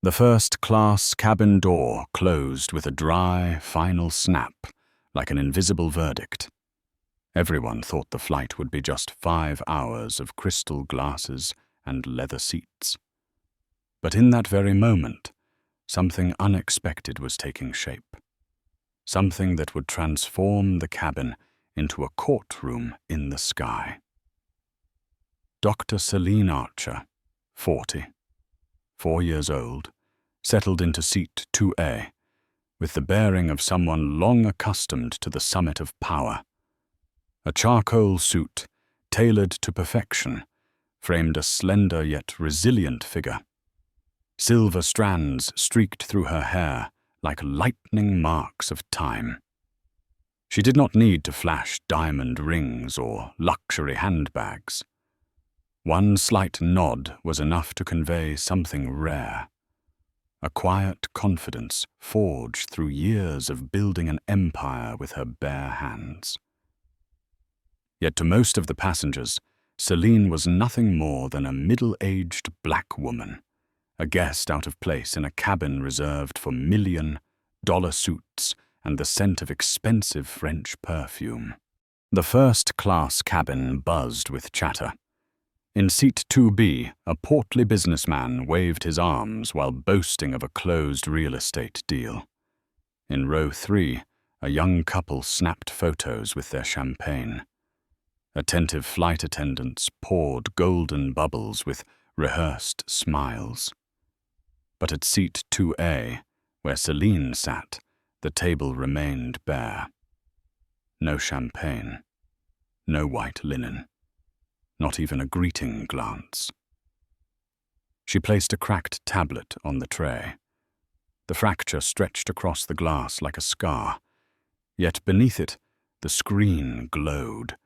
The first-class cabin door closed with a dry, final snap, like an invisible verdict. Everyone thought the flight would be just 5 hours of crystal glasses and leather seats. But in that very moment, something unexpected was taking shape. Something that would transform the cabin into a courtroom in the sky. Dr. Celine Archer, 40, 4 years old, settled into seat 2A, with the bearing of someone long accustomed to the summit of power. A charcoal suit, tailored to perfection, framed a slender yet resilient figure. Silver strands streaked through her hair like lightning marks of time. She did not need to flash diamond rings or luxury handbags. One slight nod was enough to convey something rare. A quiet confidence forged through years of building an empire with her bare hands. Yet to most of the passengers, Celine was nothing more than a middle-aged black woman, a guest out of place in a cabin reserved for million-dollar suits and the scent of expensive French perfume. The first-class cabin buzzed with chatter. In seat 2B, a portly businessman waved his arms while boasting of a closed real estate deal. In row 3, a young couple snapped photos with their champagne. Attentive flight attendants poured golden bubbles with rehearsed smiles. But at seat 2A, where Celine sat, the table remained bare. No champagne, no white linen. Not even a greeting glance. She placed a cracked tablet on the tray. The fracture stretched across the glass like a scar, yet beneath it, the screen glowed,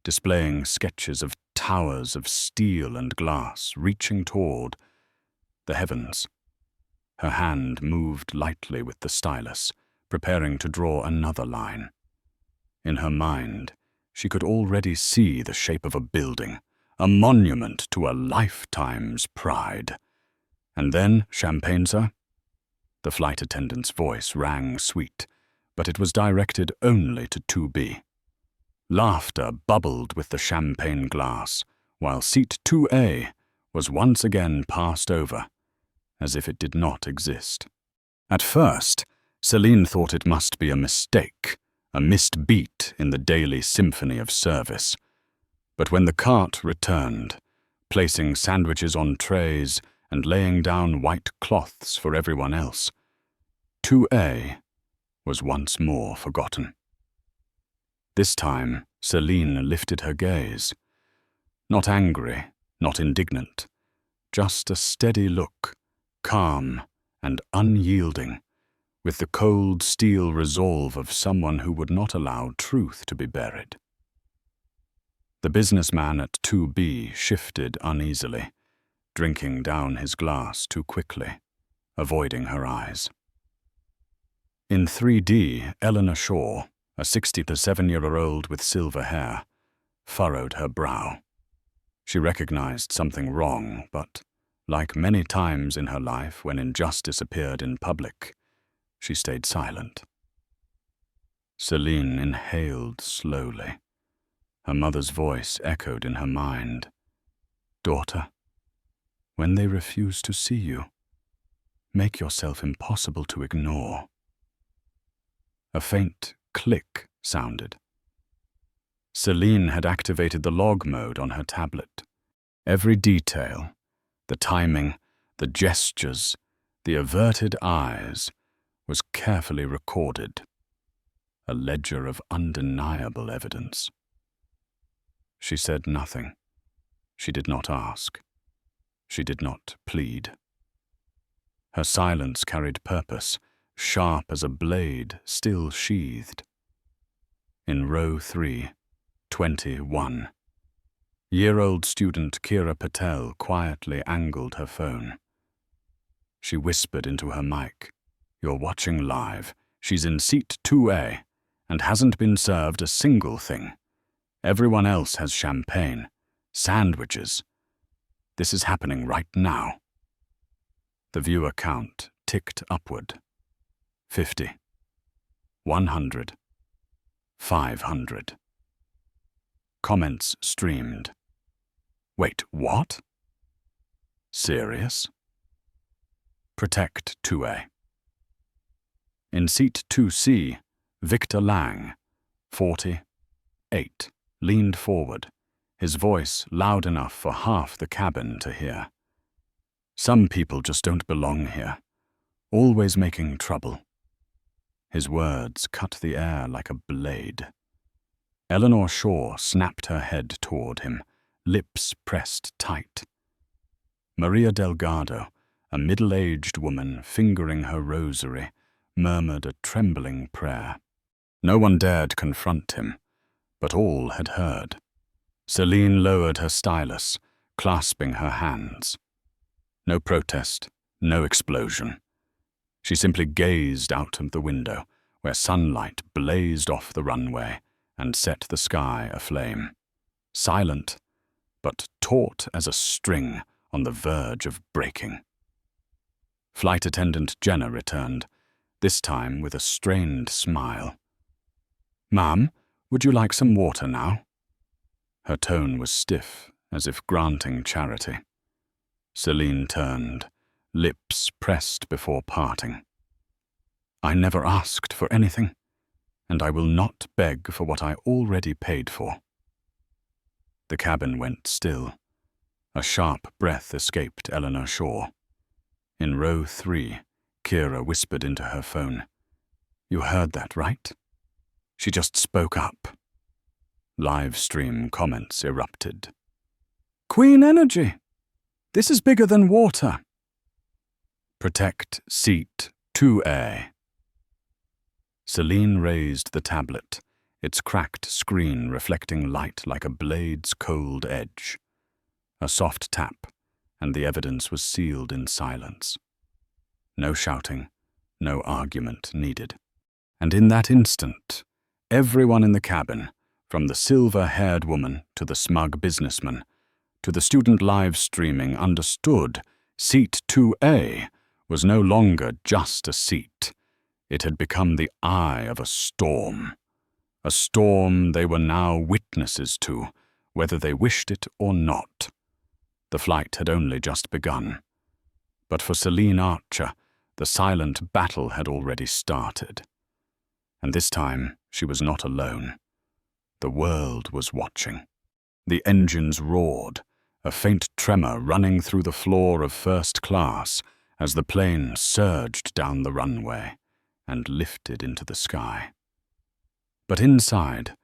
displaying sketches of towers of steel and glass reaching toward the heavens. Her hand moved lightly with the stylus, preparing to draw another line. In her mind, she could already see the shape of a building, a monument to a lifetime's pride. And then, champagne, sir? The flight attendant's voice rang sweet, but it was directed only to 2B. Laughter bubbled with the champagne glass, while seat 2A was once again passed over, as if it did not exist. At first, Celine thought it must be a mistake, a missed beat in the daily symphony of service. But when the cart returned, placing sandwiches on trays and laying down white cloths for everyone else, 2A was once more forgotten. This time, Celine lifted her gaze. Not angry, not indignant, just a steady look, calm and unyielding, with the cold steel resolve of someone who would not allow truth to be buried. The businessman at 2B shifted uneasily, drinking down his glass too quickly, avoiding her eyes. In 3D, Eleanor Shaw, a 67-year-old with silver hair, furrowed her brow. She recognized something wrong, but, like many times in her life when injustice appeared in public, she stayed silent. Celine inhaled slowly. Her mother's voice echoed in her mind. "Daughter, when they refuse to see you, make yourself impossible to ignore." A faint click sounded. Celine had activated the log mode on her tablet. Every detail, the timing, the gestures, the averted eyes, was carefully recorded. A ledger of undeniable evidence. She said nothing. She did not ask. She did not plead. Her silence carried purpose, sharp as a blade still sheathed. In row 3, 21, year-old student Kira Patel quietly angled her phone. She whispered into her mic, "You're watching live. She's in seat 2A and hasn't been served a single thing. Everyone else has champagne, sandwiches. This is happening right now." The viewer count ticked upward. 50. 100. 500. Comments streamed. Wait, what? Serious? Protect 2A. In seat 2C, Victor Lang, 48, leaned forward, his voice loud enough for half the cabin to hear. Some people just don't belong here, always making trouble. His words cut the air like a blade. Eleanor Shaw snapped her head toward him, lips pressed tight. Maria Delgado, a middle-aged woman fingering her rosary, murmured a trembling prayer. No one dared confront him, but all had heard. Celine lowered her stylus, clasping her hands. No protest, no explosion. She simply gazed out of the window, where sunlight blazed off the runway and set the sky aflame. Silent, but taut as a string on the verge of breaking. Flight attendant Jenna returned, this time with a strained smile. "Ma'am, would you like some water now?" Her tone was stiff, as if granting charity. Celine turned, lips pressed before parting. "I never asked for anything, and I will not beg for what I already paid for." The cabin went still. A sharp breath escaped Eleanor Shaw. In row 3, Kira whispered into her phone. "You heard that, right?" She just spoke up. Live stream comments erupted. "Queen energy! This is bigger than water." Protect seat 2A. Celine raised the tablet, its cracked screen reflecting light like a blade's cold edge. A soft tap, and the evidence was sealed in silence. No shouting, no argument needed. And in that instant, everyone in the cabin, from the silver-haired woman to the smug businessman, to the student live streaming, understood seat 2A was no longer just a seat. It had become the eye of a storm they were now witnesses to, whether they wished it or not. The flight had only just begun. But for Celine Archer, the silent battle had already started. And this time, she was not alone. The world was watching. The engines roared, a faint tremor running through the floor of first class as the plane surged down the runway and lifted into the sky. But inside,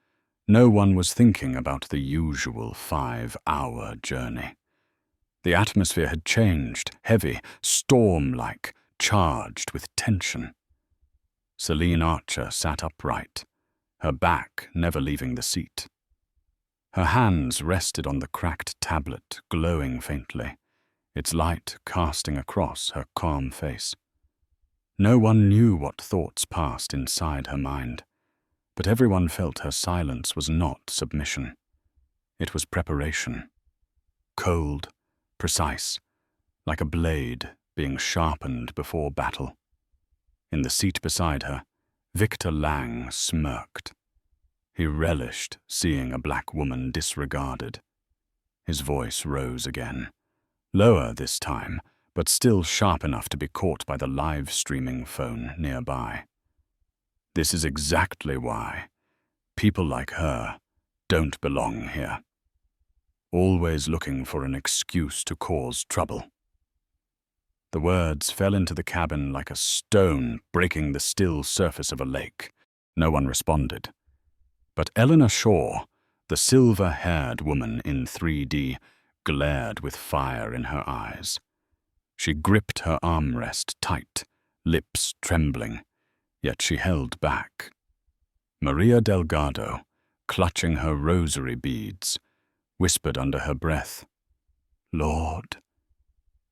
no one was thinking about the usual 5-hour journey. The atmosphere had changed, heavy, storm-like, charged with tension. Celine Archer sat upright, her back never leaving the seat. Her hands rested on the cracked tablet, glowing faintly, its light casting across her calm face. No one knew what thoughts passed inside her mind, but everyone felt her silence was not submission. It was preparation. Cold, precise, like a blade being sharpened before battle. In the seat beside her, Victor Lang smirked. He relished seeing a black woman disregarded. His voice rose again, lower this time, but still sharp enough to be caught by the live streaming phone nearby. This is exactly why people like her don't belong here. Always looking for an excuse to cause trouble. The words fell into the cabin like a stone breaking the still surface of a lake. No one responded. But Eleanor Shaw, the silver-haired woman in 3D, glared with fire in her eyes. She gripped her armrest tight, lips trembling, yet she held back. Maria Delgado, clutching her rosary beads, whispered under her breath, "Lord,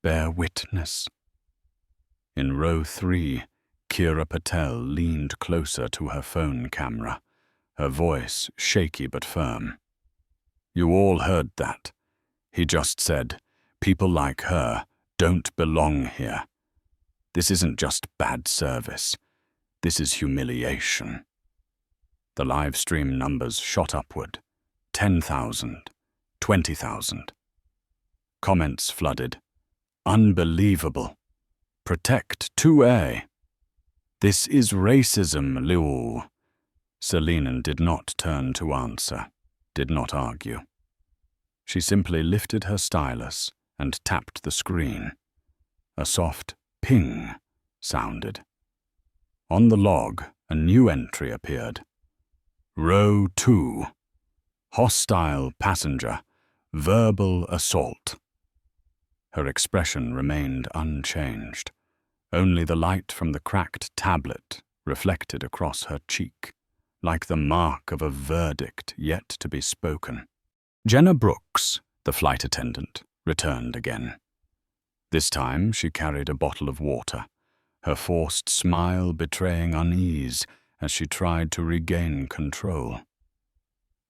bear witness." In row 3, Kira Patel leaned closer to her phone camera, her voice shaky but firm. "You all heard that. He just said, people like her don't belong here. This isn't just bad service. This is humiliation. The live stream numbers shot upward. 10,000, 20,000. Comments flooded. Unbelievable. Protect 2A. This is racism, Liu. Selene did not turn to answer, did not argue. She simply lifted her stylus and tapped the screen. A soft ping sounded. On the log, a new entry appeared. Row 2. Hostile passenger. Verbal assault. Her expression remained unchanged. Only the light from the cracked tablet reflected across her cheek, like the mark of a verdict yet to be spoken. Jenna Brooks, the flight attendant, returned again. This time she carried a bottle of water, her forced smile betraying unease as she tried to regain control.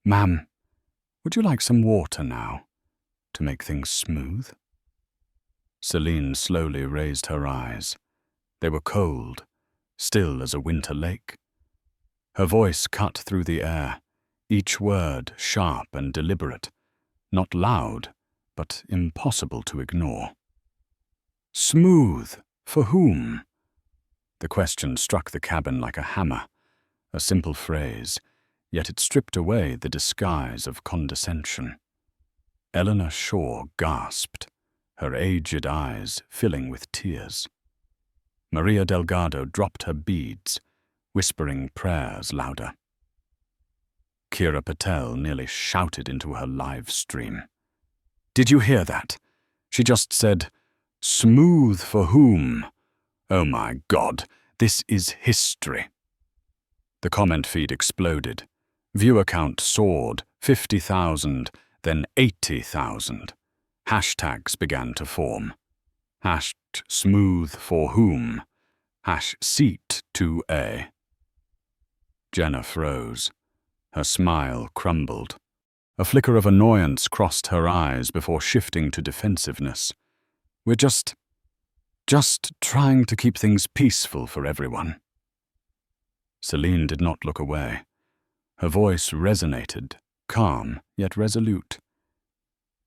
"Ma'am, would you like some water now, to make things smooth?" Selene slowly raised her eyes. They were cold, still as a winter lake. Her voice cut through the air, each word sharp and deliberate, not loud, but impossible to ignore. Smooth, for whom? The question struck the cabin like a hammer, a simple phrase, yet it stripped away the disguise of condescension. Eleanor Shaw gasped, her aged eyes filling with tears. Maria Delgado dropped her beads, whispering prayers louder. Kira Patel nearly shouted into her live stream. "Did you hear that? She just said, 'Smooth for whom?' Oh my God, this is history." The comment feed exploded. Viewer count soared, 50,000, then 80,000. Hashtags began to form. #smooth for whom? #seat 2A. Jenna froze. Her smile crumbled. A flicker of annoyance crossed her eyes before shifting to defensiveness. "We're just trying to keep things peaceful for everyone." Selene did not look away. Her voice resonated, calm yet resolute.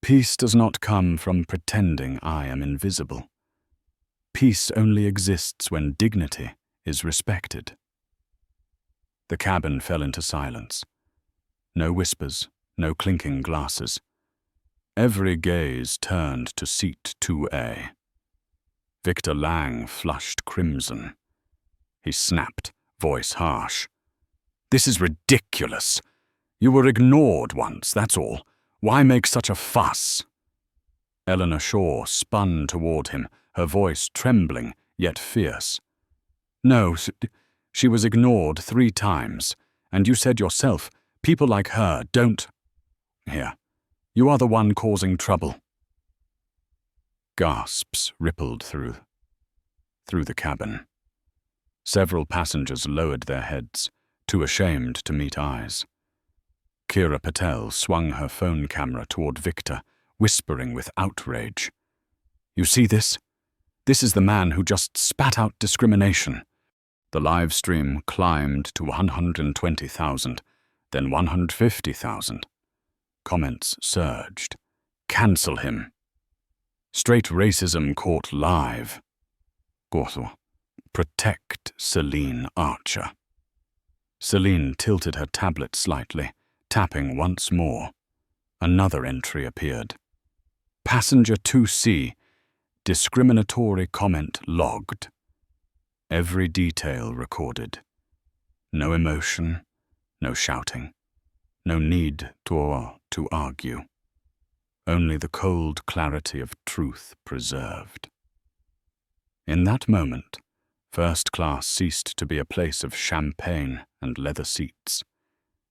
"Peace does not come from pretending I am invisible. Peace only exists when dignity is respected." The cabin fell into silence. No whispers, no clinking glasses. Every gaze turned to seat 2A. Victor Lang flushed crimson. He snapped, voice harsh. "This is ridiculous. You were ignored once, that's all. Why make such a fuss?" Eleanor Shaw spun toward him, her voice trembling yet fierce. "No, she was ignored 3 times, and you said yourself, people like her don't. Here, you are the one causing trouble." Gasps rippled through the cabin. Several passengers lowered their heads, too ashamed to meet eyes. Kira Patel swung her phone camera toward Victor, whispering with outrage. "You see this? This is the man who just spat out discrimination." The live stream climbed to 120,000, then 150,000. Comments surged. "Cancel him." "Straight racism caught live." Gorthel. "Protect Selene Archer." Selene tilted her tablet slightly, tapping once more. Another entry appeared. "Passenger 2C. Discriminatory comment logged." Every detail recorded. No emotion, no shouting, no need to argue. Only the cold clarity of truth preserved. In that moment, first class ceased to be a place of champagne and leather seats.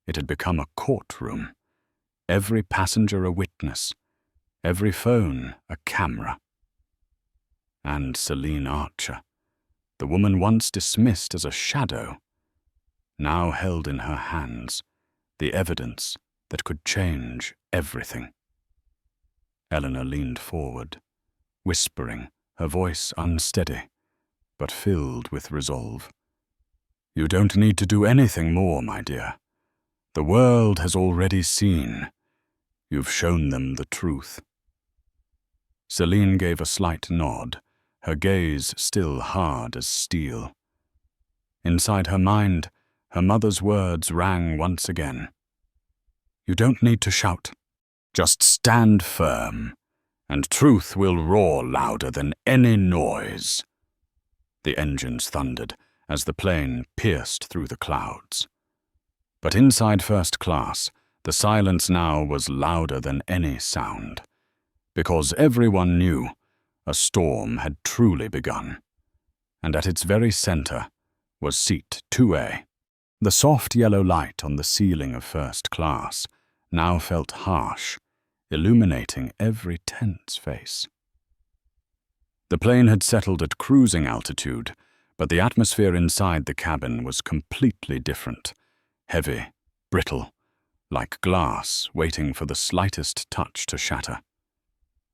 It had become a courtroom, every passenger a witness, every phone a camera. And Selene Archer, the woman once dismissed as a shadow, now held in her hands the evidence that could change everything. Eleanor leaned forward, whispering, her voice unsteady. but filled with resolve. "You don't need to do anything more, my dear. The world has already seen. You've shown them the truth." Celine gave a slight nod, her gaze still hard as steel. Inside her mind, her mother's words rang once again. "You don't need to shout. Just stand firm, and truth will roar louder than any noise." The engines thundered as the plane pierced through the clouds. But inside first class, the silence now was louder than any sound, because everyone knew a storm had truly begun, and at its very center was seat 2A. The soft yellow light on the ceiling of first class now felt harsh, illuminating every tense face. The plane had settled at cruising altitude, but the atmosphere inside the cabin was completely different, heavy, brittle, like glass waiting for the slightest touch to shatter.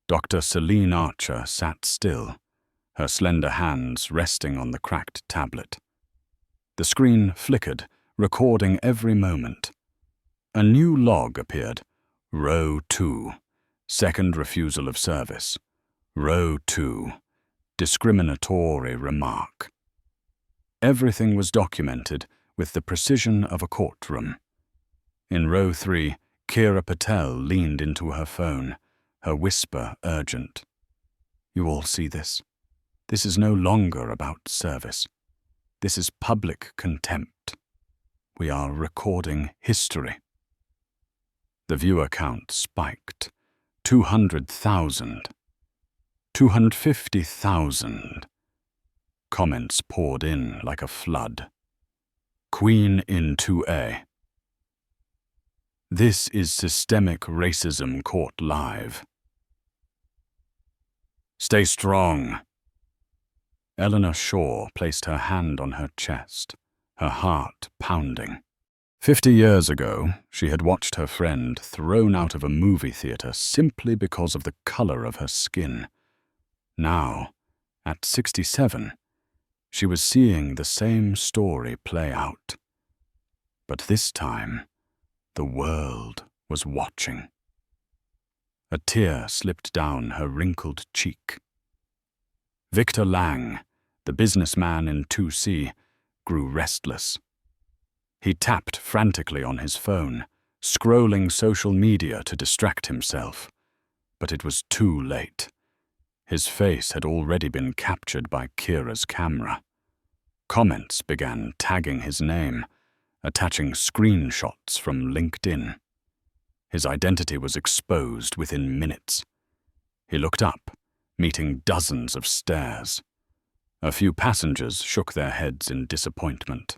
Dr. Celine Archer sat still, her slender hands resting on the cracked tablet. The screen flickered, recording every moment. A new log appeared. Row 2, second refusal of service. Row 2, discriminatory remark. Everything was documented with the precision of a courtroom. In row 3, Kira Patel leaned into her phone, her whisper urgent. "You all see this? This is no longer about service. This is public contempt. We are recording history." The viewer count spiked. 200,000. 250,000. Comments poured in like a flood. Queen in 2A. "This is systemic racism caught live." "Stay strong." Eleanor Shaw placed her hand on her chest, her heart pounding. 50 years ago, she had watched her friend thrown out of a movie theater simply because of the color of her skin. Now, at 67, she was seeing the same story play out. But this time, the world was watching. A tear slipped down her wrinkled cheek. Victor Lang, the businessman in 2C, grew restless. He tapped frantically on his phone, scrolling social media to distract himself. But it was too late. His face had already been captured by Kira's camera. Comments began tagging his name, attaching screenshots from LinkedIn. His identity was exposed within minutes. He looked up, meeting dozens of stares. A few passengers shook their heads in disappointment.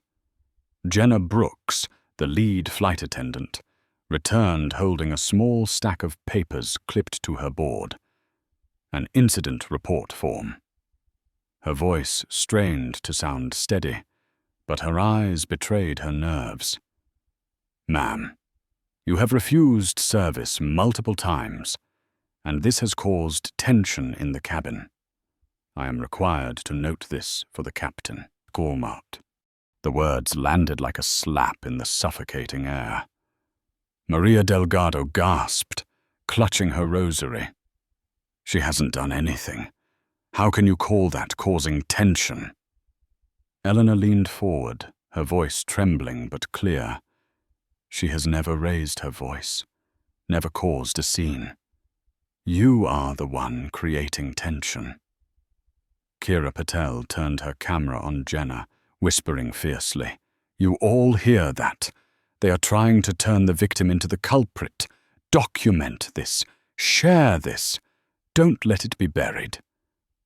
Jenna Brooks, the lead flight attendant, returned holding a small stack of papers clipped to her board, an incident report form. Her voice strained to sound steady, but her eyes betrayed her nerves. "Ma'am, you have refused service multiple times, and this has caused tension in the cabin. I am required to note this for the captain." Gormat. The words landed like a slap in the suffocating air. Maria Delgado gasped, clutching her rosary. "She hasn't done anything. How can you call that causing tension?" Eleanor leaned forward, her voice trembling but clear. "She has never raised her voice, never caused a scene. You are the one creating tension." Kira Patel turned her camera on Jenna, whispering fiercely, "You all hear that? They are trying to turn the victim into the culprit. Document this. Share this. Don't let it be buried."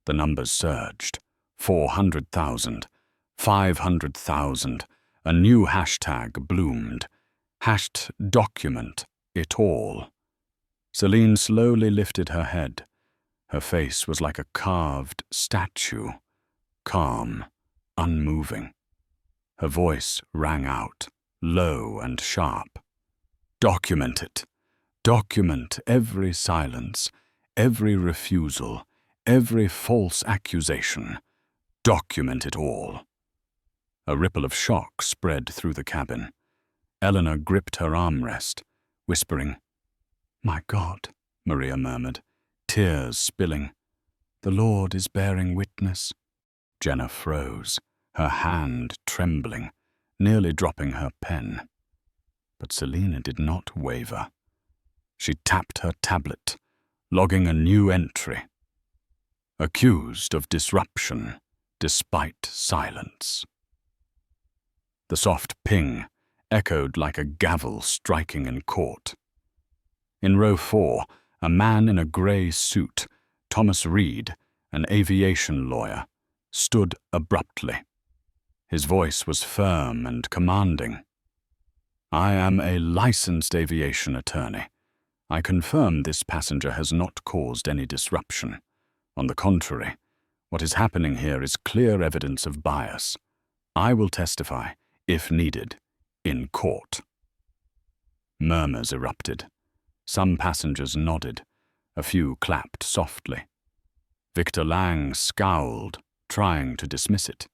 The numbers surged. 400,000. 500,000. A new hashtag bloomed. #document it all. Celine slowly lifted her head. Her face was like a carved statue, calm, unmoving. Her voice rang out, low and sharp. "Document it. Document every silence, every refusal, every false accusation. Document it all. A ripple of shock spread through the cabin. Eleanor gripped her armrest, whispering, "My God," Maria murmured, tears spilling. "The Lord is bearing witness." Jenna froze, her hand trembling, nearly dropping her pen. But Selina did not waver. She tapped her tablet, logging a new entry. Accused of disruption despite silence. The soft ping echoed like a gavel striking in court. In row 4, a man in a grey suit, Thomas Reed, an aviation lawyer, stood abruptly. His voice was firm and commanding. "I am a licensed aviation attorney. I confirm this passenger has not caused any disruption. On the contrary, what is happening here is clear evidence of bias. I will testify, if needed, in court." Murmurs erupted. Some passengers nodded. A few clapped softly. Victor Lang scowled, trying to dismiss it,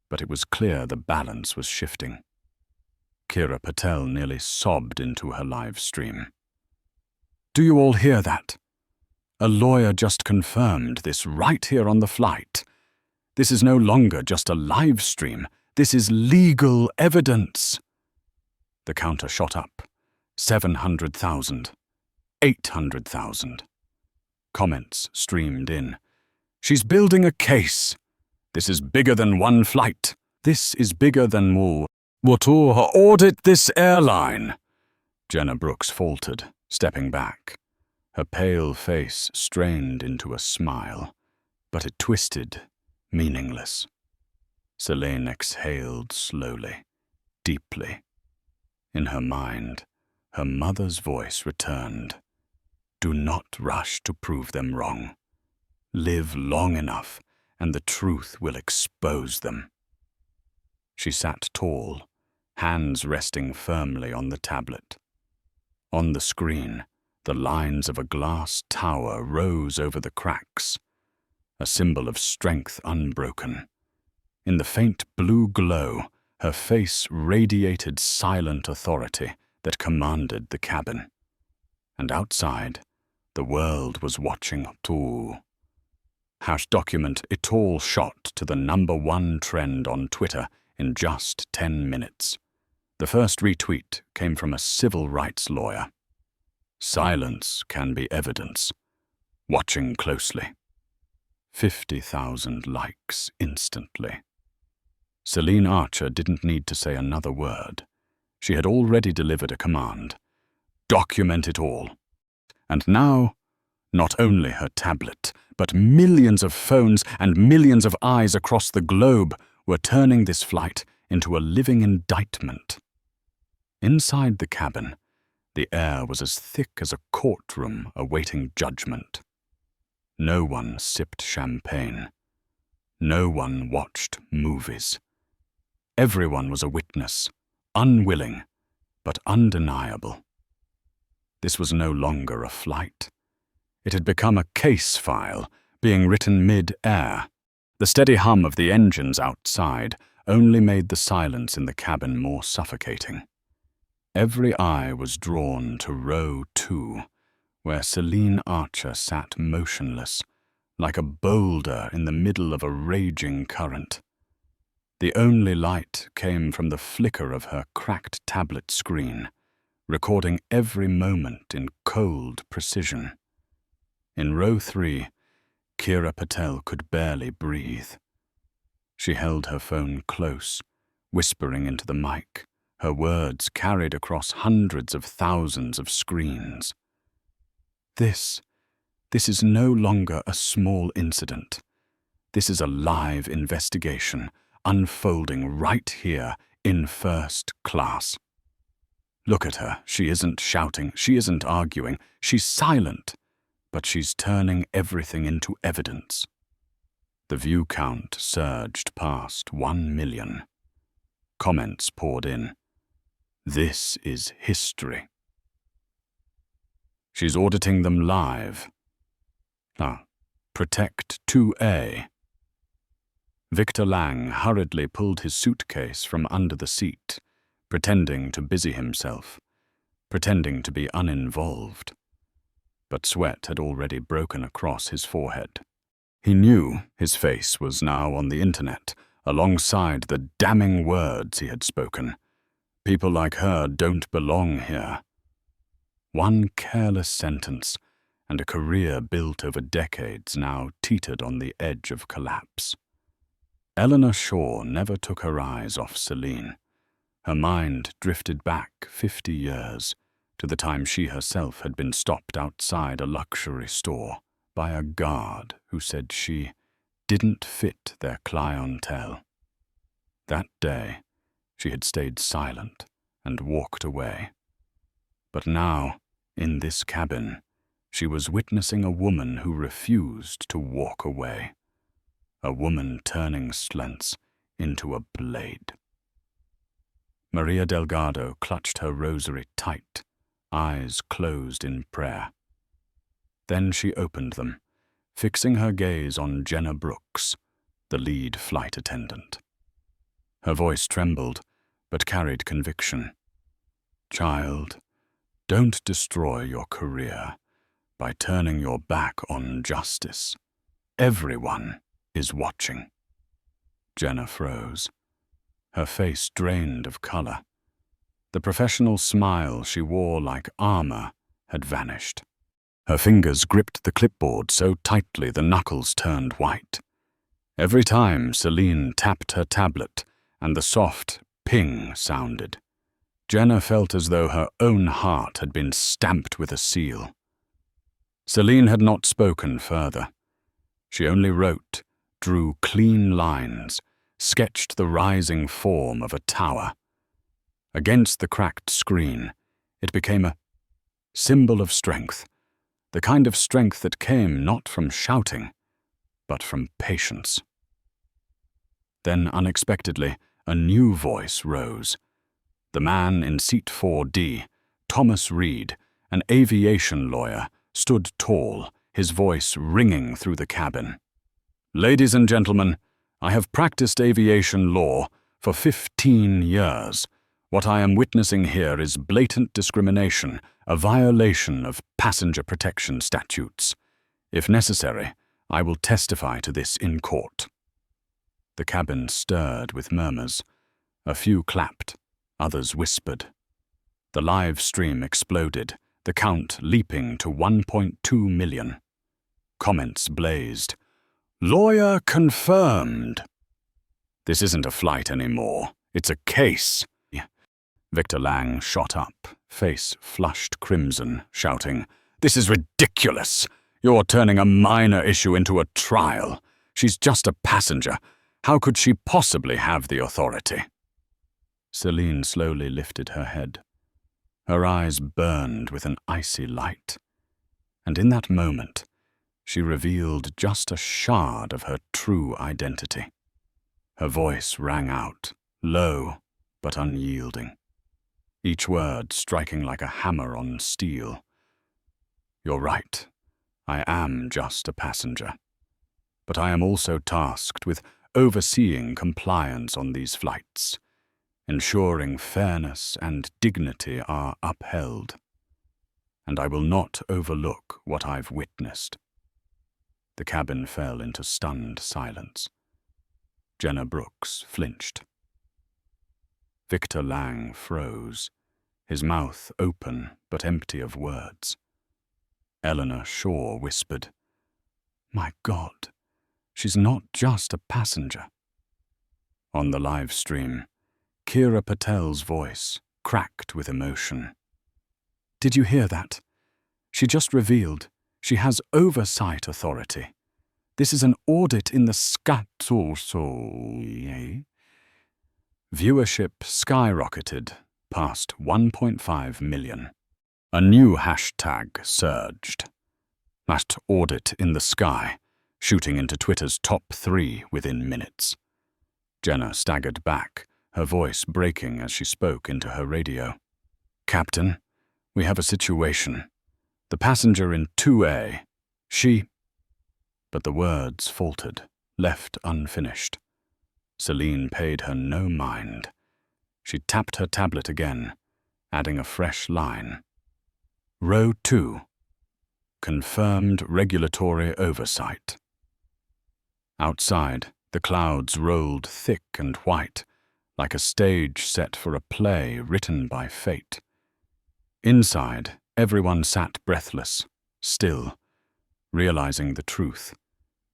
but it was clear the balance was shifting. Kira Patel nearly sobbed into her live stream. "Do you all hear that? A lawyer just confirmed this right here on the flight. This is no longer just a live stream. This is legal evidence." The counter shot up. 700,000. 800,000. Comments streamed in. "She's building a case. This is bigger than one flight. This is bigger than what audit this airline." Jenna Brooks faltered, stepping back. Her pale face strained into a smile, but it twisted, meaningless. Selene exhaled slowly, deeply. In her mind, her mother's voice returned. "Do not rush to prove them wrong. Live long enough, and the truth will expose them." She sat tall, hands resting firmly on the tablet. On the screen, the lines of a glass tower rose over the cracks, a symbol of strength unbroken. In the faint blue glow, her face radiated silent authority that commanded the cabin. And outside, the world was watching too. #document it all shot to the #1 trend on Twitter in just 10 minutes. The first retweet came from a civil rights lawyer. "Silence can be evidence. Watching closely." 50,000 likes instantly. Celine Archer didn't need to say another word. She had already delivered a command. Document it all. And now, not only her tablet, but millions of phones and millions of eyes across the globe were turning this flight into a living indictment. Inside the cabin, the air was as thick as a courtroom awaiting judgment. No one sipped champagne. No one watched movies. Everyone was a witness, unwilling, but undeniable. This was no longer a flight. It had become a case file, being written mid-air. The steady hum of the engines outside only made the silence in the cabin more suffocating. Every eye was drawn to row 2, where Celine Archer sat motionless, like a boulder in the middle of a raging current. The only light came from the flicker of her cracked tablet screen, recording every moment in cold precision. In row 3, Kira Patel could barely breathe. She held her phone close, whispering into the mic, her words carried across hundreds of thousands of screens. This is no longer a small incident. This is a live investigation, unfolding right here in first class. Look at her. She isn't shouting. She isn't arguing. She's silent, but she's turning everything into evidence. The view count surged past 1 million. Comments poured in. This is history. She's auditing them live. Protect 2A. Victor Lang hurriedly pulled his suitcase from under the seat, pretending to busy himself, pretending to be uninvolved. But sweat had already broken across his forehead. He knew his face was now on the internet, alongside the damning words he had spoken. People like her don't belong here. One careless sentence, and a career built over decades now teetered on the edge of collapse. Eleanor Shaw never took her eyes off Celine. Her mind drifted back 50 years, to the time she herself had been stopped outside a luxury store by a guard who said she didn't fit their clientele. That day, she had stayed silent and walked away. But now, in this cabin, she was witnessing a woman who refused to walk away. A woman turning slants into a blade. Maria Delgado clutched her rosary tight, eyes closed in prayer. Then she opened them, fixing her gaze on Jenna Brooks, the lead flight attendant. Her voice trembled, but carried conviction. Child, don't destroy your career by turning your back on justice. Everyone is watching. Jenna froze. Her face drained of color. The professional smile she wore like armor had vanished. Her fingers gripped the clipboard so tightly the knuckles turned white. Every time Celine tapped her tablet and the soft ping sounded, Jenna felt as though her own heart had been stamped with a seal. Celine had not spoken further. She only wrote, drew clean lines, sketched the rising form of a tower. Against the cracked screen, it became a symbol of strength, the kind of strength that came not from shouting, but from patience. Then, unexpectedly, a new voice rose. The man in seat 4D, Thomas Reed, an aviation lawyer, stood tall, his voice ringing through the cabin. Ladies and gentlemen, I have practiced aviation law for 15 years. What I am witnessing here is blatant discrimination, a violation of passenger protection statutes. If necessary, I will testify to this in court. The cabin stirred with murmurs. A few clapped, others whispered. The live stream exploded, the count leaping to 1.2 million. Comments blazed. Lawyer confirmed. This isn't a flight anymore. It's a case. Victor Lang shot up, face flushed crimson, shouting, This is ridiculous. You're turning a minor issue into a trial. She's just a passenger. How could she possibly have the authority? Celine slowly lifted her head. Her eyes burned with an icy light. And in that moment, she revealed just a shard of her true identity. Her voice rang out, low but unyielding, each word striking like a hammer on steel. You're right. I am just a passenger. But I am also tasked with overseeing compliance on these flights, ensuring fairness and dignity are upheld. And I will not overlook what I've witnessed. The cabin fell into stunned silence. Jenna Brooks flinched. Victor Lang froze, his mouth open but empty of words. Eleanor Shaw whispered, My God, she's not just a passenger. On the live stream, Kira Patel's voice cracked with emotion. Did you hear that? She just revealed she has oversight authority. This is an audit in the Viewership skyrocketed past 1.5 million. A new hashtag surged. That audit in the sky, shooting into Twitter's top 3 within minutes. Jenna staggered back, her voice breaking as she spoke into her radio. Captain, we have a situation. The passenger in 2A, she... But the words faltered, left unfinished. Celine paid her no mind. She tapped her tablet again, adding a fresh line. Row 2. Confirmed regulatory oversight. Outside, the clouds rolled thick and white, like a stage set for a play written by fate. Inside, everyone sat breathless, still, realizing the truth.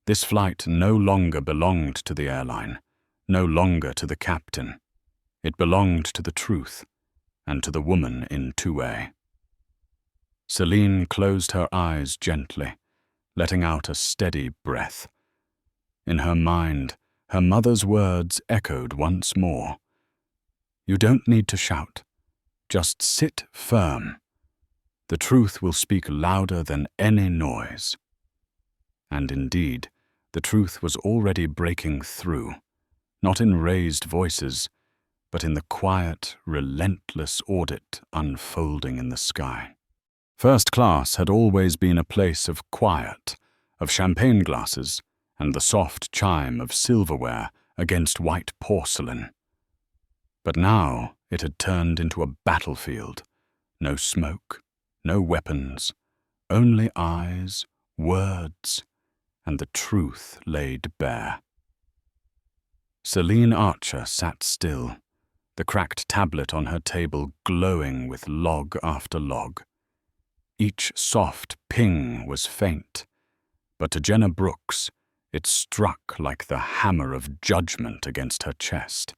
This flight no longer belonged to the airline, no longer to the captain. It belonged to the truth, and to the woman in 2A. Celine closed her eyes gently, letting out a steady breath. In her mind, her mother's words echoed once more. You don't need to shout. Just sit firm. The truth will speak louder than any noise. And indeed, the truth was already breaking through, not in raised voices, but in the quiet, relentless audit unfolding in the sky. First class had always been a place of quiet, of champagne glasses, and the soft chime of silverware against white porcelain. But now it had turned into a battlefield. No smoke, no weapons, only eyes, words, and the truth laid bare. Celine Archer sat still, the cracked tablet on her table glowing with log after log. Each soft ping was faint, but to Jenna Brooks, it struck like the hammer of judgment against her chest.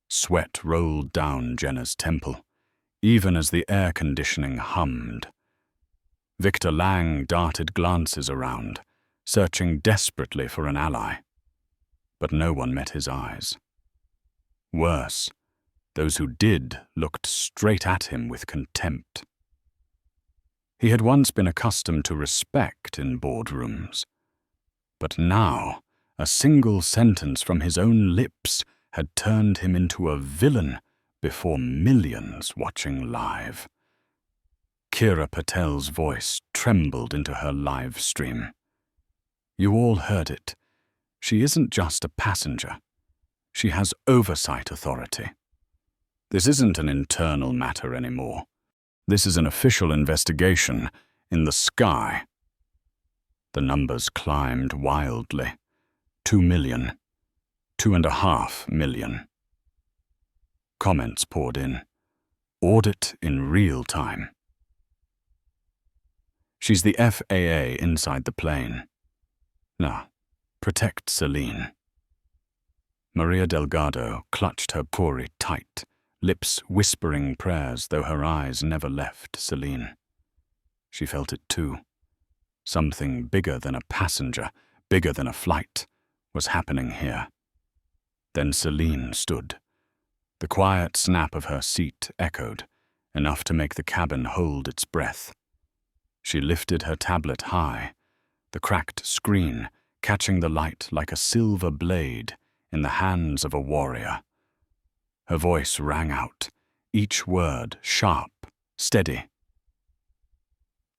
Sweat rolled down Jenna's temple, even as the air conditioning hummed. Victor Lang darted glances around, searching desperately for an ally. But no one met his eyes. Worse, those who did looked straight at him with contempt. He had once been accustomed to respect in boardrooms, but now a single sentence from his own lips had turned him into a villain before millions watching live. Kira Patel's voice trembled into her live stream. You all heard it. She isn't just a passenger. She has oversight authority. This isn't an internal matter anymore. This is an official investigation in the sky. The numbers climbed wildly. 2 million. 2.5 million. Comments poured in. Audit in real time. She's the FAA inside the plane. Now, protect Celine. Maria Delgado clutched her puri tight, lips whispering prayers though her eyes never left Celine. She felt it too. Something bigger than a passenger, bigger than a flight, was happening here. Then Celine stood. The quiet snap of her seat echoed, enough to make the cabin hold its breath. She lifted her tablet high, the cracked screen catching the light like a silver blade in the hands of a warrior. Her voice rang out, each word sharp, steady.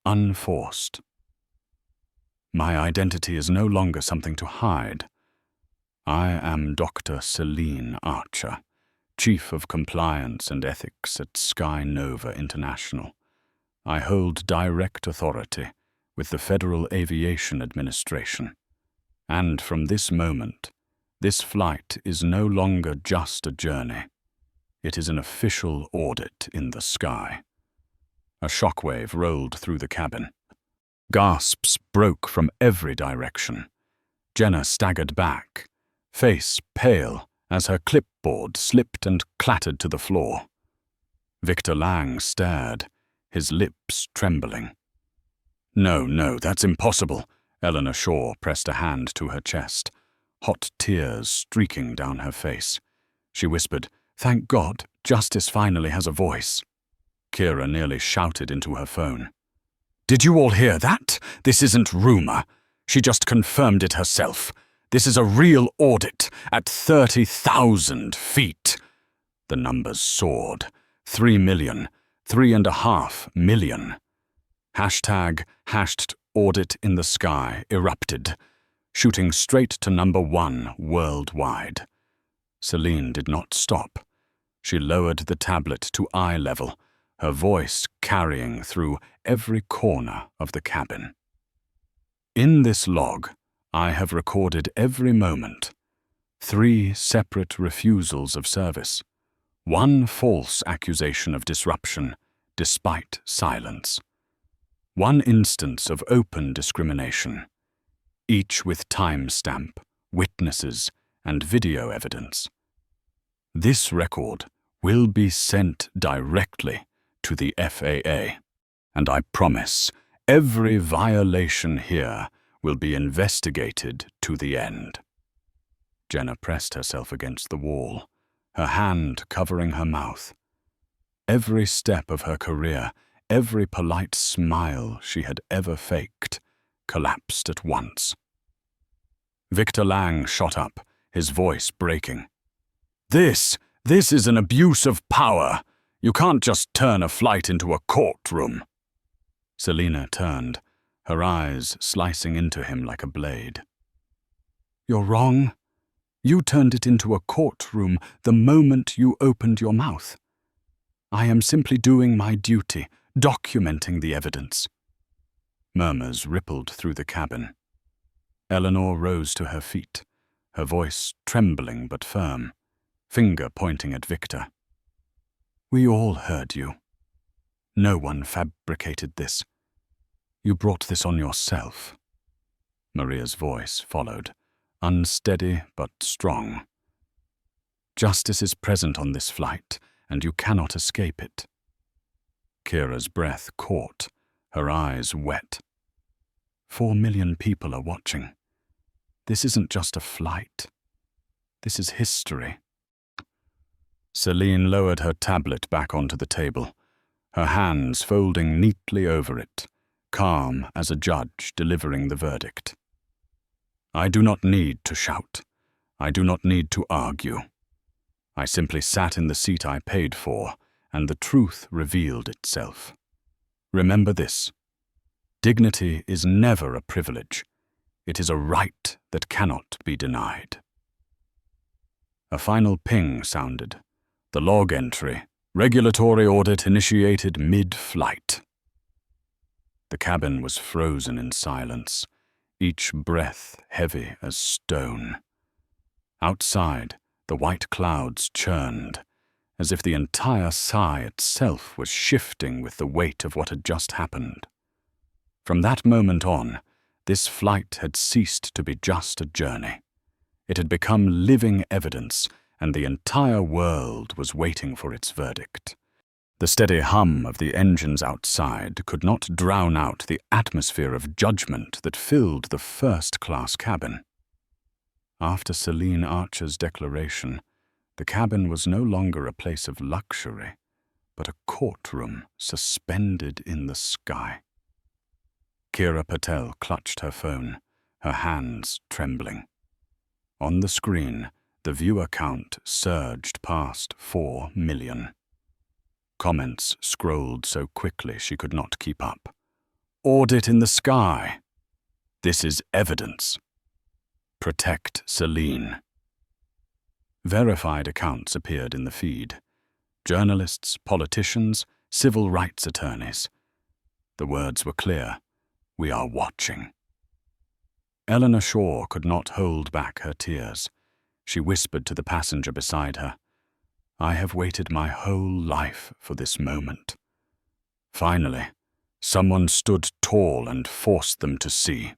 Unforced. My identity is no longer something to hide. I am Dr. Celine Archer, Chief of Compliance and Ethics at Sky Nova International. I hold direct authority with the Federal Aviation Administration. And from this moment, this flight is no longer just a journey. It is an official audit in the sky. A shockwave rolled through the cabin. Gasps broke from every direction. Jenna staggered back, face pale as her clipboard slipped and clattered to the floor. Victor Lang stared, his lips trembling. No, that's impossible. Eleanor Shaw pressed a hand to her chest, hot tears streaking down her face. She whispered, Thank God, justice finally has a voice. Kira nearly shouted into her phone. Did you all hear that? This isn't rumor. She just confirmed it herself. This is a real audit at 30,000 feet. The numbers soared. 3 million, 3.5 million. Hashtag #audit in the sky erupted, shooting straight to number 1 worldwide. Celine did not stop. She lowered the tablet to eye level, her voice carrying through every corner of the cabin. In this log, I have recorded every moment. 3 separate refusals of service. 1 false accusation of disruption, despite silence. 1 instance of open discrimination, each with timestamp, witnesses, and video evidence. This record will be sent directly to the FAA, and I promise every violation here will be investigated to the end. Jenna pressed herself against the wall, her hand covering her mouth. Every step of her career, every polite smile she had ever faked, collapsed at once. Victor Lang shot up, his voice breaking. This is an abuse of power. You can't just turn a flight into a courtroom." Selina turned, her eyes slicing into him like a blade. "You're wrong. You turned it into a courtroom the moment you opened your mouth. I am simply doing my duty, documenting the evidence." Murmurs rippled through the cabin. Eleanor rose to her feet, her voice trembling but firm, finger pointing at Victor. "We all heard you. No one fabricated this. You brought this on yourself." Maria's voice followed, unsteady but strong. "Justice is present on this flight, and you cannot escape it." Kira's breath caught, her eyes wet. 4 million people are watching. This isn't just a flight. This is history. Celine lowered her tablet back onto the table, her hands folding neatly over it, calm as a judge delivering the verdict. "I do not need to shout. I do not need to argue. I simply sat in the seat I paid for, and the truth revealed itself. Remember this. Dignity is never a privilege. It is a right that cannot be denied." A final ping sounded. The log entry, "Regulatory audit initiated mid-flight." The cabin was frozen in silence, each breath heavy as stone. Outside, the white clouds churned, as if the entire sky itself was shifting with the weight of what had just happened. From that moment on, this flight had ceased to be just a journey. It had become living evidence, and the entire world was waiting for its verdict. The steady hum of the engines outside could not drown out the atmosphere of judgment that filled the first-class cabin. After Celine Archer's declaration, the cabin was no longer a place of luxury, but a courtroom suspended in the sky. Kira Patel clutched her phone, her hands trembling. On the screen, the viewer count surged past 4 million. Comments scrolled so quickly she could not keep up. "Audit in the sky. This is evidence. Protect Celine." Verified accounts appeared in the feed. Journalists, politicians, civil rights attorneys. The words were clear. "We are watching." Eleanor Shaw could not hold back her tears. She whispered to the passenger beside her, "I have waited my whole life for this moment." Finally, someone stood tall and forced them to see.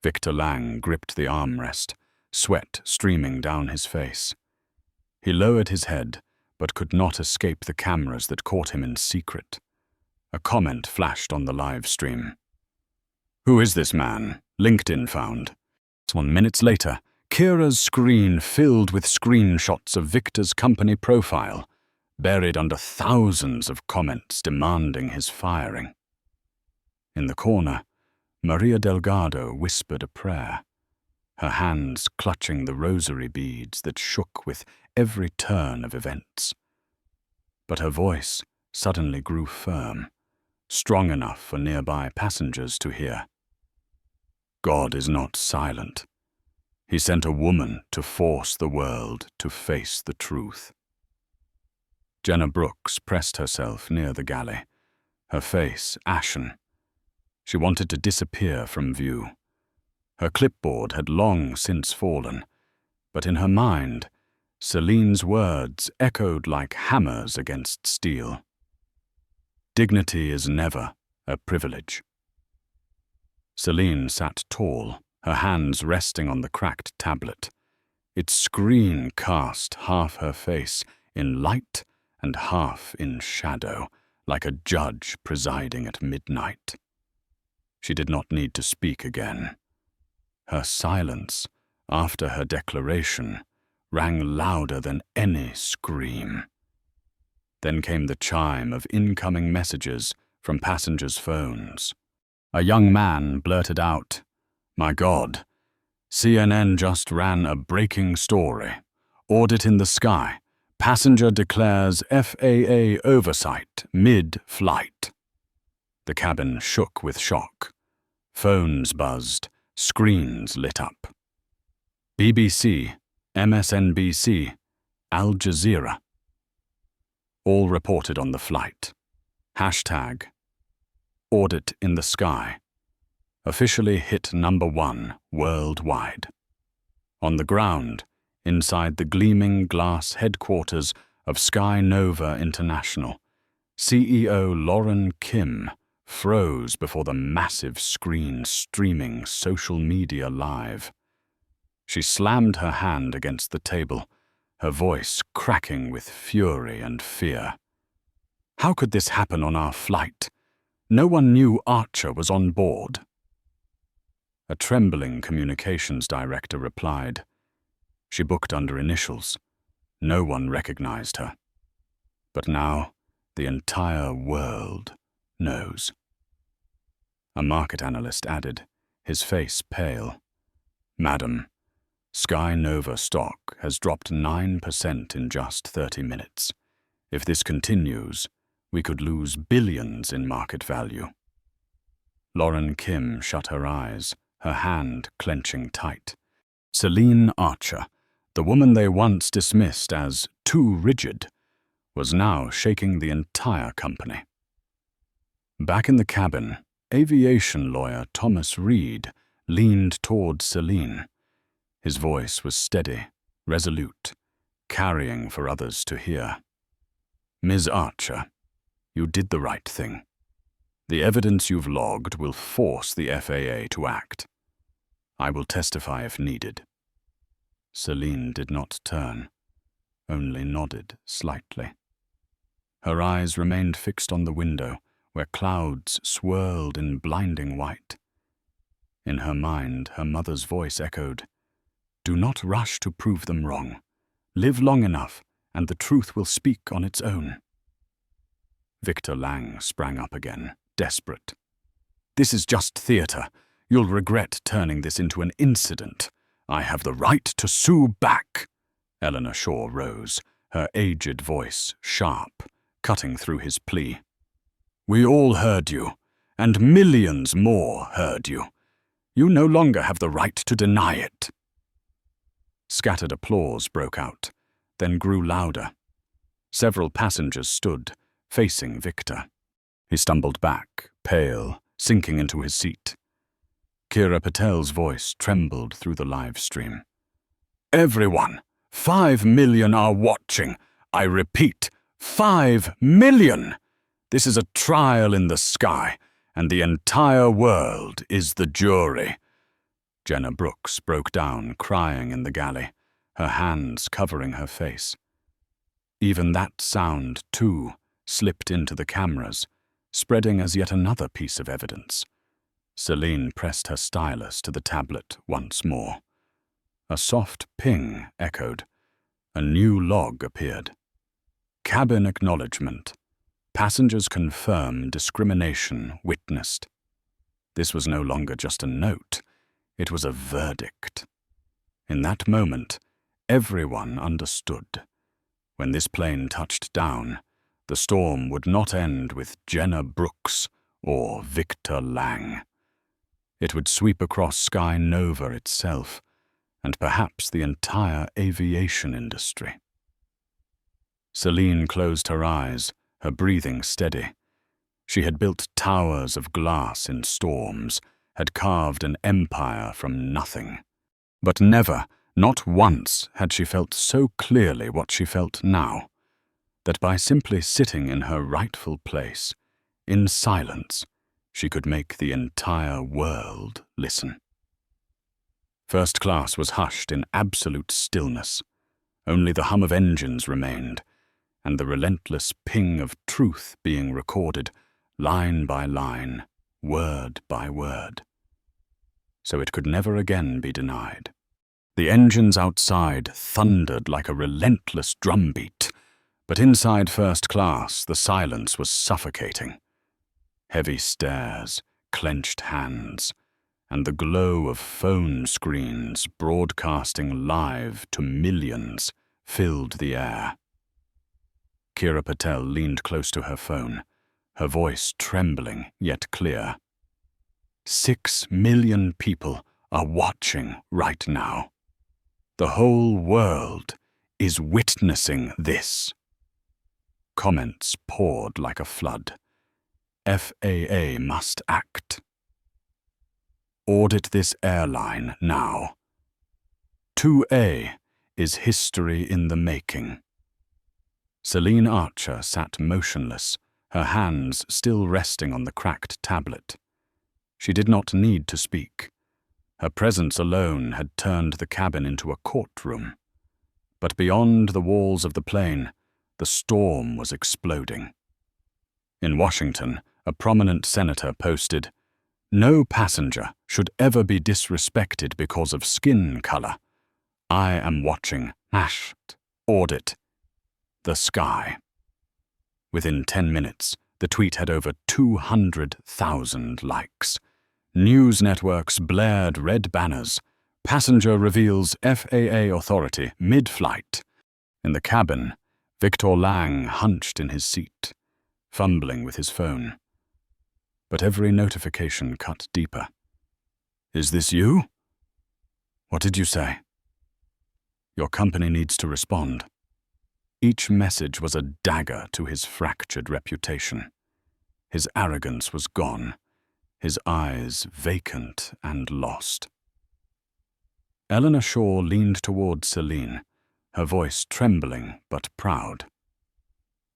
Victor Lang gripped the armrest, sweat streaming down his face. He lowered his head, but could not escape the cameras that caught him in secret. A comment flashed on the live stream. "Who is this man?" LinkedIn found. 1 minute later, Kira's screen filled with screenshots of Victor's company profile, buried under thousands of comments demanding his firing. In the corner, Maria Delgado whispered a prayer, her hands clutching the rosary beads that shook with every turn of events. But her voice suddenly grew firm, strong enough for nearby passengers to hear. "God is not silent. He sent a woman to force the world to face the truth. Jenna Brooks pressed herself near the galley, her face ashen. She wanted to disappear from view. Her clipboard had long since fallen, but in her mind, Celine's words echoed like hammers against steel. Dignity is never a privilege. Celine sat tall, her hands resting on the cracked tablet. Its screen cast half her face in light and half in shadow, like a judge presiding at midnight. She did not need to speak again. Her silence, after her declaration, rang louder than any scream. Then came the chime of incoming messages from passengers' phones. A young man blurted out, "My God, CNN just ran a breaking story. Audit in the sky. Passenger declares FAA oversight mid-flight." The cabin shook with shock. Phones buzzed, screens lit up. BBC, MSNBC, Al Jazeera. All reported on the flight. Hashtag Audit in the Sky. Officially hit #1 worldwide. On the ground, inside the gleaming glass headquarters of Sky Nova International, CEO Lauren Kim froze before the massive screen streaming social media live. She slammed her hand against the table, her voice cracking with fury and fear. How could this happen on our flight? No one knew Archer was on board. A trembling communications director replied. She booked under initials. No one recognized her. But now, the entire world knows. A market analyst added, his face pale. "Madam, Sky Nova stock has dropped 9% in just 30 minutes. If this continues, we could lose billions in market value." Lauren Kim shut her eyes, her hand clenching tight. Celine Archer, the woman they once dismissed as too rigid, was now shaking the entire company. Back in the cabin, aviation lawyer Thomas Reed leaned toward Celine. His voice was steady, resolute, carrying for others to hear. "Ms. Archer, you did the right thing. The evidence you've logged will force the FAA to act. I will testify if needed." Celine did not turn, only nodded slightly. Her eyes remained fixed on the window, where clouds swirled in blinding white. In her mind, her mother's voice echoed, "Do not rush to prove them wrong. Live long enough, and the truth will speak on its own." Victor Lang sprang up again, desperate. "This is just theater. You'll regret turning this into an incident. I have the right to sue back." Eleanor Shaw rose, her aged voice sharp, cutting through his plea. "We all heard you, and millions more heard you. You no longer have the right to deny it." Scattered applause broke out, then grew louder. Several passengers stood, facing Victor. He stumbled back, pale, sinking into his seat. Kira Patel's voice trembled through the live stream. "Everyone, 5 million are watching. I repeat, 5 million! This is a trial in the sky, and the entire world is the jury." Jenna Brooks broke down, crying in the galley, her hands covering her face. Even that sound, too, slipped into the cameras, spreading as yet another piece of evidence. Celine pressed her stylus to the tablet once more. A soft ping echoed. A new log appeared. Cabin acknowledgement. Passengers confirm discrimination witnessed. This was no longer just a note. It was a verdict. In that moment, everyone understood. When this plane touched down, the storm would not end with Jenna Brooks or Victor Lang. It would sweep across Sky Nova itself, and perhaps the entire aviation industry. Celine closed her eyes, her breathing steady. She had built towers of glass in storms, had carved an empire from nothing. But never, not once, had she felt so clearly what she felt now, that by simply sitting in her rightful place, in silence, she could make the entire world listen. First class was hushed in absolute stillness. Only the hum of engines remained, and the relentless ping of truth being recorded, line by line, word by word. So it could never again be denied. The engines outside thundered like a relentless drumbeat, but inside first class the silence was suffocating. Heavy stares, clenched hands, and the glow of phone screens broadcasting live to millions filled the air. Kira Patel leaned close to her phone, her voice trembling yet clear. 6 million people are watching right now. The whole world is witnessing this. Comments poured like a flood. FAA must act. Audit this airline now. 2A is history in the making. Celine Archer sat motionless, her hands still resting on the cracked tablet. She did not need to speak. Her presence alone had turned the cabin into a courtroom. But beyond the walls of the plane, the storm was exploding. In Washington, a prominent senator posted, "No passenger should ever be disrespected because of skin color. I am watching audit the sky." Within 10 minutes, the tweet had over 200,000 likes. News networks blared red banners. Passenger reveals FAA authority mid-flight. In the cabin, Victor Lang hunched in his seat, fumbling with his phone. But every notification cut deeper. "Is this you? What did you say? Your company needs to respond." Each message was a dagger to his fractured reputation. His arrogance was gone, his eyes vacant and lost. Eleanor Shaw leaned toward Celine, her voice trembling but proud.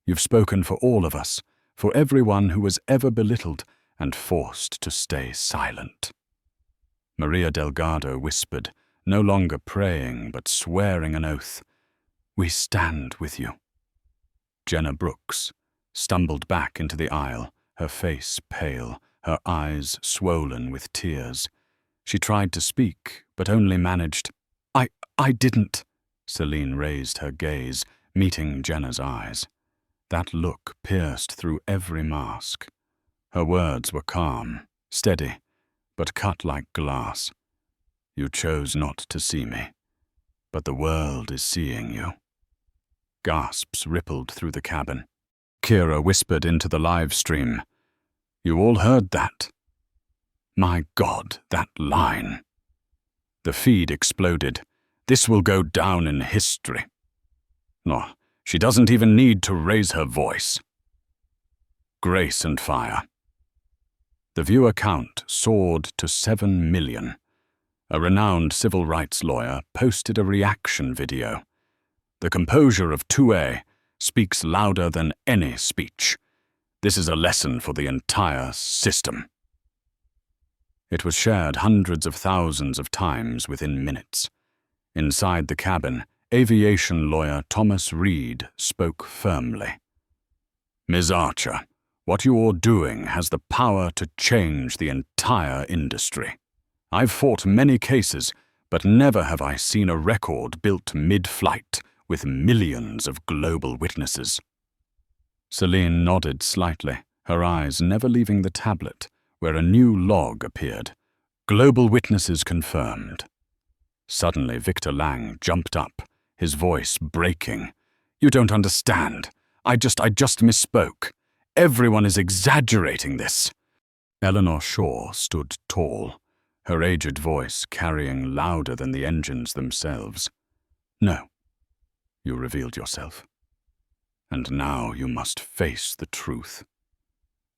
"You've spoken for all of us, for everyone who was ever belittled and forced to stay silent." Maria Delgado whispered, no longer praying but swearing an oath, "We stand with you." Jenna Brooks stumbled back into the aisle, her face pale, her eyes swollen with tears. She tried to speak, but only managed, I didn't." Celine raised her gaze, meeting Jenna's eyes. That look pierced through every mask. Her words were calm, steady, but cut like glass. "You chose not to see me, but the world is seeing you." Gasps rippled through the cabin. Kira whispered into the live stream, "You all heard that? My God, that line." The feed exploded. "This will go down in history." No, she doesn't even need to raise her voice. Grace and fire. The viewer count soared to 7 million. A renowned civil rights lawyer posted a reaction video. "The composure of 2A speaks louder than any speech. This is a lesson for the entire system." It was shared hundreds of thousands of times within minutes. Inside the cabin, aviation lawyer Thomas Reed spoke firmly. "Ms. Archer, what you are doing has the power to change the entire industry. I've fought many cases, but never have I seen a record built mid-flight with millions of global witnesses." Celine nodded slightly, her eyes never leaving the tablet, where a new log appeared. "Global witnesses confirmed." Suddenly Victor Lang jumped up, his voice breaking. "You don't understand. I just misspoke. Everyone is exaggerating this." Eleanor Shaw stood tall, her aged voice carrying louder than the engines themselves. "No, you revealed yourself. And now you must face the truth."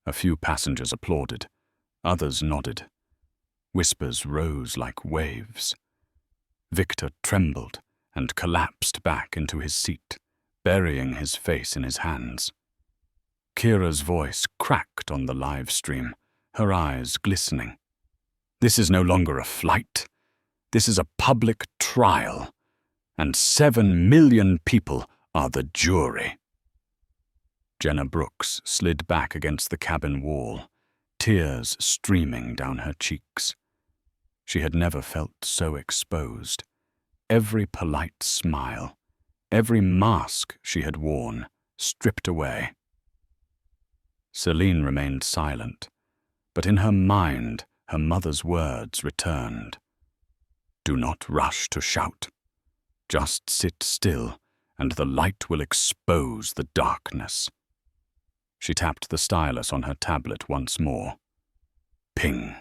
A few passengers applauded, others nodded. Whispers rose like waves. Victor trembled and collapsed back into his seat, burying his face in his hands. Kira's voice cracked on the live stream, her eyes glistening. "This is no longer a flight. This is a public trial, and 7 million people are the jury." Jenna Brooks slid back against the cabin wall, tears streaming down her cheeks. She had never felt so exposed. Every polite smile, every mask she had worn, stripped away. Celine remained silent, but in her mind her mother's words returned. "Do not rush to shout. Just sit still, and the light will expose the darkness." She tapped the stylus on her tablet once more. Ping.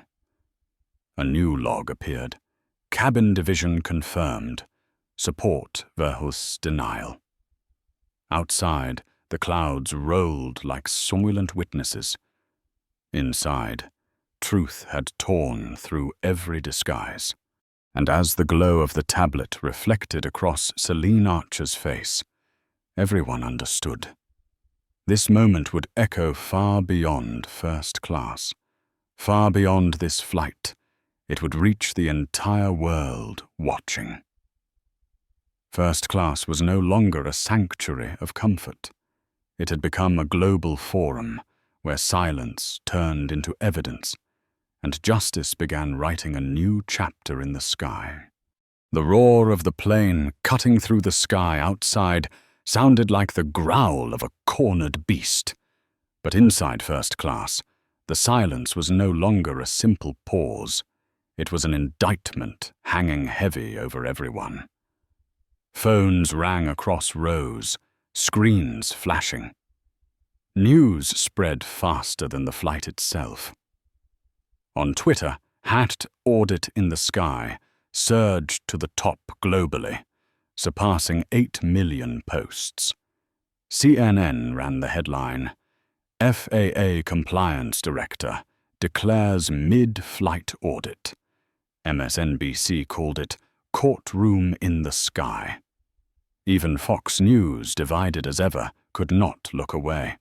A new log appeared. Cabin division confirmed. Support versus denial. Outside, the clouds rolled like silent witnesses. Inside, truth had torn through every disguise. And as the glow of the tablet reflected across Celine Archer's face, everyone understood. This moment would echo far beyond first class. Far beyond this flight, it would reach the entire world watching. First class was no longer a sanctuary of comfort. It had become a global forum where silence turned into evidence, and justice began writing a new chapter in the sky. The roar of the plane cutting through the sky outside sounded like the growl of a cornered beast. But inside first class, the silence was no longer a simple pause. It was an indictment hanging heavy over everyone. Phones rang across rows, screens flashing. News spread faster than the flight itself. On Twitter, #audit in the sky surged to the top globally, surpassing 8 million posts. CNN ran the headline, "FAA Compliance Director declares mid-flight audit." MSNBC called it "courtroom in the sky." Even Fox News, divided as ever, could not look away.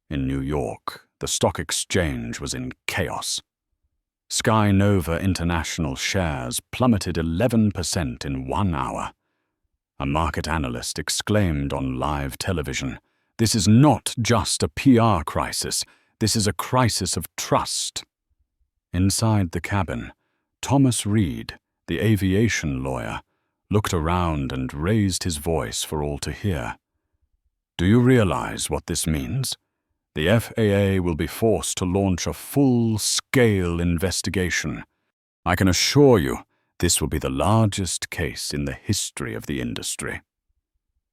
In New York, the stock exchange was in chaos. Sky Nova International shares plummeted 11% in 1 hour. A market analyst exclaimed on live television, "This is not just a PR crisis, this is a crisis of trust." Inside the cabin, Thomas Reed, the aviation lawyer, looked around and raised his voice for all to hear. "Do you realize what this means? The FAA will be forced to launch a full-scale investigation. I can assure you, this will be the largest case in the history of the industry."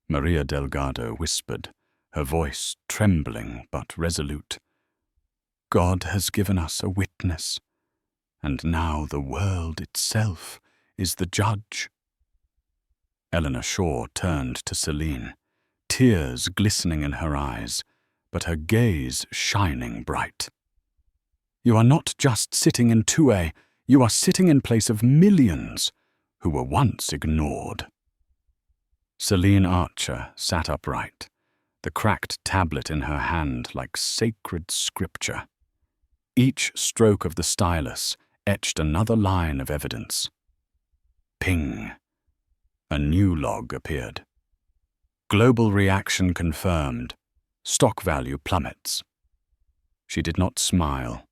Maria Delgado whispered, her voice trembling but resolute. "God has given us a witness, and now the world itself is the judge." Eleanor Shaw turned to Celine, tears glistening in her eyes, but her gaze shining bright. "You are not just sitting in 2A, you are sitting in place of millions who were once ignored." Celine Archer sat upright, the cracked tablet in her hand like sacred scripture. Each stroke of the stylus etched another line of evidence. Ping. A new log appeared. Global reaction confirmed. Stock value plummets. She did not smile,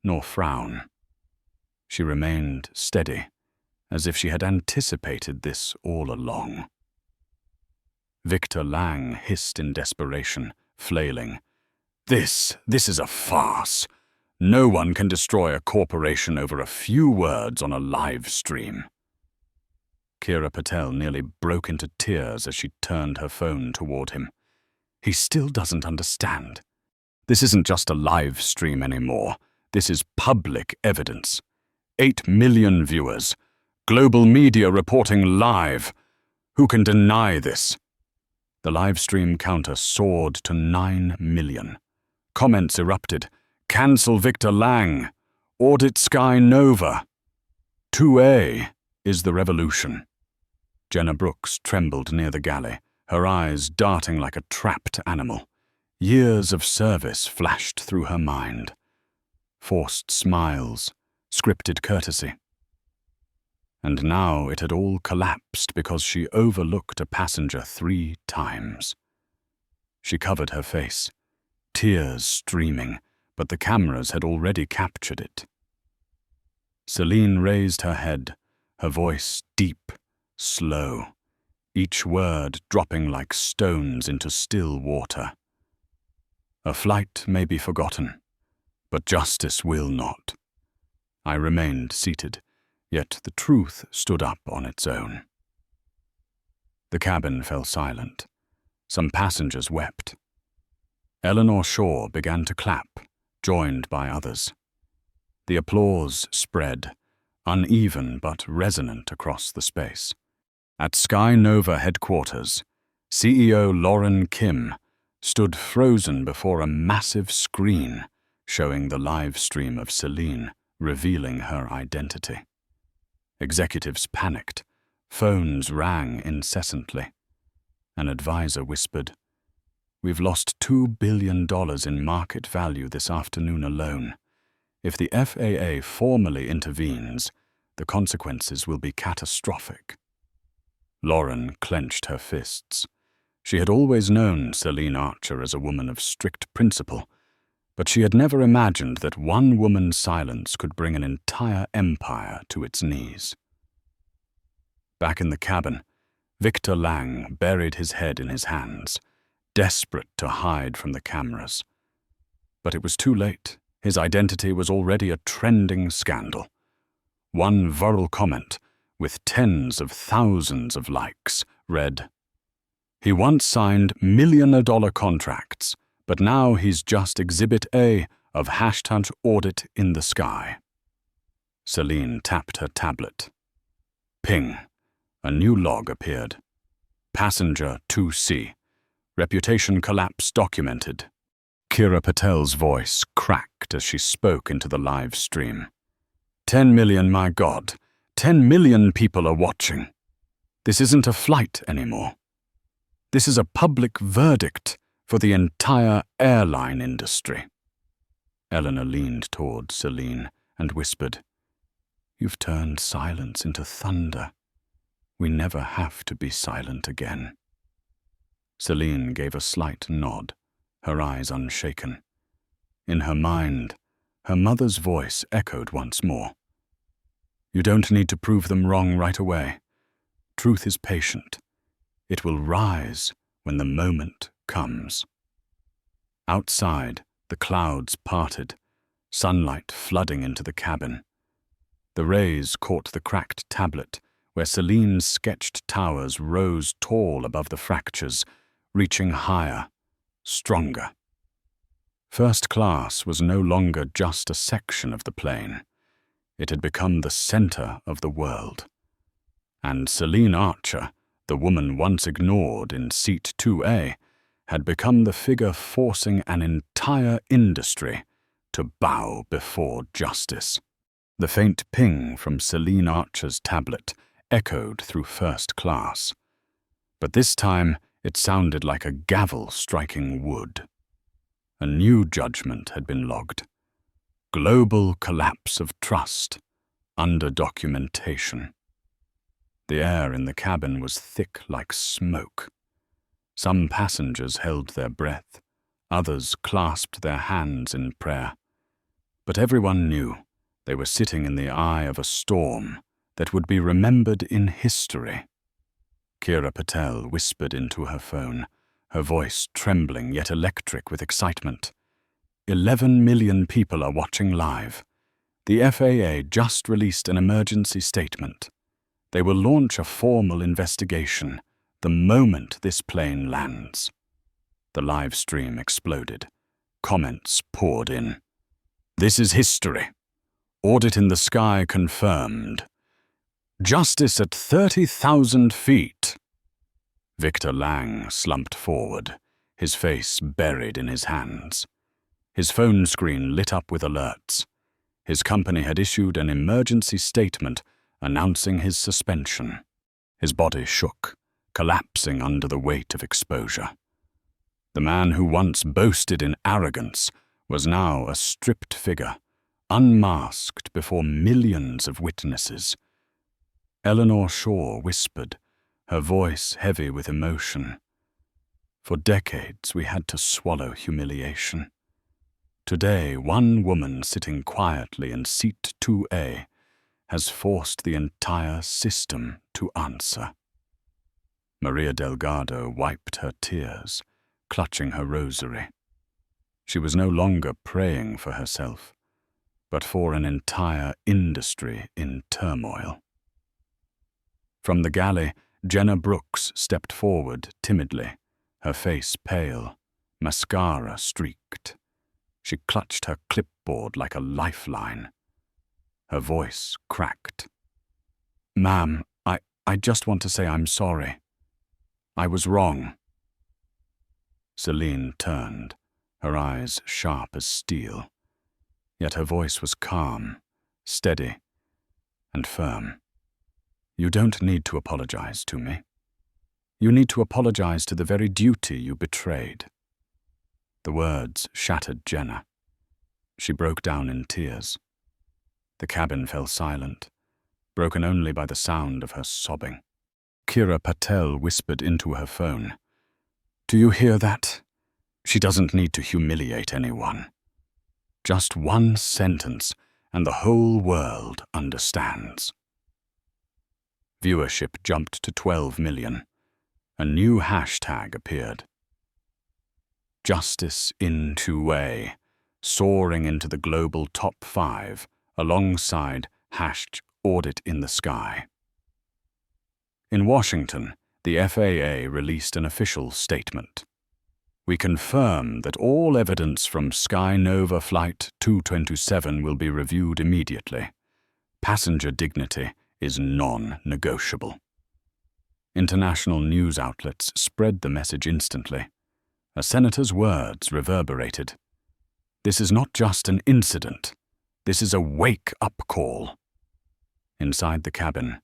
nor frown. She remained steady, as if she had anticipated this all along. Victor Lang hissed in desperation, flailing. This is a farce. No one can destroy a corporation over a few words on a live stream." Kira Patel nearly broke into tears as she turned her phone toward him. "He still doesn't understand. This isn't just a live stream anymore. This is public evidence. 8 million viewers. Global media reporting live. Who can deny this? The livestream counter soared to 9 million. Comments erupted. Cancel Victor Lang. Audit Sky Nova. 2A is the revolution. Jenna Brooks trembled near the galley, her eyes darting like a trapped animal. Years of service flashed through her mind. Forced smiles, scripted courtesy. And now it had all collapsed because she overlooked a passenger 3 times. She covered her face, tears streaming, but the cameras had already captured it. Celine raised her head, her voice deep, slow, each word dropping like stones into still water. A flight may be forgotten, but justice will not. I remained seated, yet the truth stood up on its own. The cabin fell silent. Some passengers wept. Eleanor Shaw began to clap, joined by others. The applause spread, uneven but resonant across the space. At Sky Nova headquarters, CEO Lauren Kim stood frozen before a massive screen showing the live stream of Celine revealing her identity. Executives panicked. Phones rang incessantly. An advisor whispered, "We've lost $2 billion in market value this afternoon alone. If the FAA formally intervenes, the consequences will be catastrophic." Lauren clenched her fists. She had always known Celine Archer as a woman of strict principle, but she had never imagined that one woman's silence could bring an entire empire to its knees. Back in the cabin, Victor Lang buried his head in his hands, desperate to hide from the cameras. But it was too late. His identity was already a trending scandal. One viral comment, with tens of thousands of likes, read, "He once signed million-dollar contracts, but now he's just Exhibit A of #audit in the sky." Celine tapped her tablet. Ping. A new log appeared. Passenger 2C. Reputation collapse documented. Kira Patel's voice cracked as she spoke into the live stream. 10 million, my God. 10 million people are watching. This isn't a flight anymore. This is a public verdict for the entire airline industry. Eleanor leaned toward Celine and whispered, "You've turned silence into thunder. We never have to be silent again." Celine gave a slight nod, her eyes unshaken. In her mind, her mother's voice echoed once more. "You don't need to prove them wrong right away. Truth is patient. It will rise when the moment comes." Outside, the clouds parted, sunlight flooding into the cabin. The rays caught the cracked tablet, where Celine's sketched towers rose tall above the fractures, reaching higher, stronger. First class was no longer just a section of the plane. It had become the center of the world. And Celine Archer, the woman once ignored in seat 2A, had become the figure forcing an entire industry to bow before justice. The faint ping from Celine Archer's tablet echoed through first class. But this time it sounded like a gavel striking wood. A new judgment had been logged. Global collapse of trust under documentation. The air in the cabin was thick like smoke. Some passengers held their breath, others clasped their hands in prayer. But everyone knew they were sitting in the eye of a storm that would be remembered in history. Kira Patel whispered into her phone, her voice trembling yet electric with excitement. 11 million people are watching live. The FAA just released an emergency statement. They will launch a formal investigation the moment this plane lands. The live stream exploded. Comments poured in. "This is history. Audit in the sky confirmed. Justice at 30,000 feet. Victor Lang slumped forward, his face buried in his hands. His phone screen lit up with alerts. His company had issued an emergency statement announcing his suspension. His body shook, collapsing under the weight of exposure. The man who once boasted in arrogance was now a stripped figure, unmasked before millions of witnesses. Eleanor Shaw whispered, her voice heavy with emotion. For decades we had to swallow humiliation. Today, one woman sitting quietly in seat 2A has forced the entire system to answer. Maria Delgado wiped her tears, clutching her rosary. She was no longer praying for herself, but for an entire industry in turmoil. From the galley, Jenna Brooks stepped forward timidly, her face pale, mascara streaked. She clutched her clipboard like a lifeline. Her voice cracked. "Ma'am, I just want to say I'm sorry. I was wrong." Celine turned, her eyes sharp as steel. Yet her voice was calm, steady, and firm. "You don't need to apologize to me. You need to apologize to the very duty you betrayed." The words shattered Jenna. She broke down in tears. The cabin fell silent, broken only by the sound of her sobbing. Kira Patel whispered into her phone, "Do you hear that? She doesn't need to humiliate anyone. Just one sentence, and the whole world understands." Viewership jumped to 12 million. A new hashtag appeared. Justice in 2A, soaring into the global top 5, alongside #Audit in the Sky. In Washington, the FAA released an official statement. "We confirm that all evidence from Sky Nova Flight 227 will be reviewed immediately. Passenger dignity is non-negotiable." International news outlets spread the message instantly. A senator's words reverberated. "This is not just an incident. This is a wake-up call." Inside the cabin,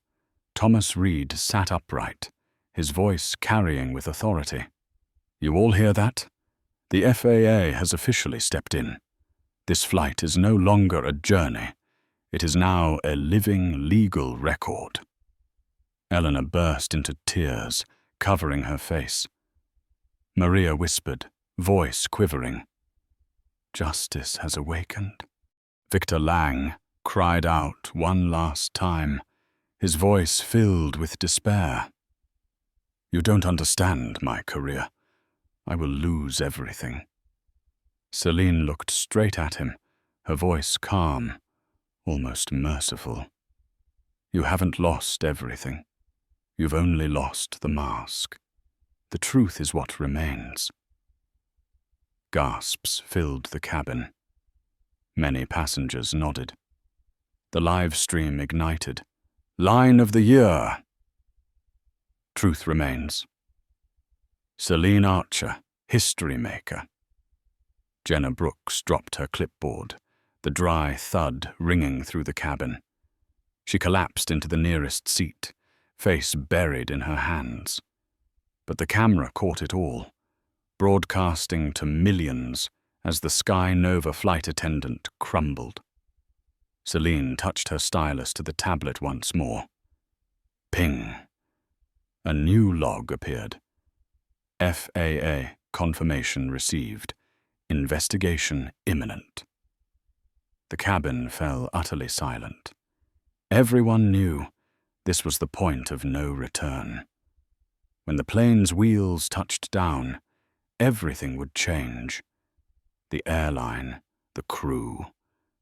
Thomas Reed sat upright, his voice carrying with authority. "You all hear that? The FAA has officially stepped in. This flight is no longer a journey. It is now a living legal record." Eleanor burst into tears, covering her face. Maria whispered, voice quivering, "Justice has awakened." Victor Lang cried out one last time, his voice filled with despair. "You don't understand my career. I will lose everything." Celine looked straight at him, her voice calm, almost merciful. "You haven't lost everything. You've only lost the mask. The truth is what remains." Gasps filled the cabin. Many passengers nodded. The live stream ignited. "Line of the year." Truth remains. Celine Archer, history maker. Jenna Brooks dropped her clipboard, the dry thud ringing through the cabin. She collapsed into the nearest seat, face buried in her hands. But the camera caught it all, broadcasting to millions as the Sky Nova flight attendant crumbled. Celine touched her stylus to the tablet once more. Ping. A new log appeared. FAA confirmation received. Investigation imminent. The cabin fell utterly silent. Everyone knew this was the point of no return. When the plane's wheels touched down, everything would change. The airline, the crew,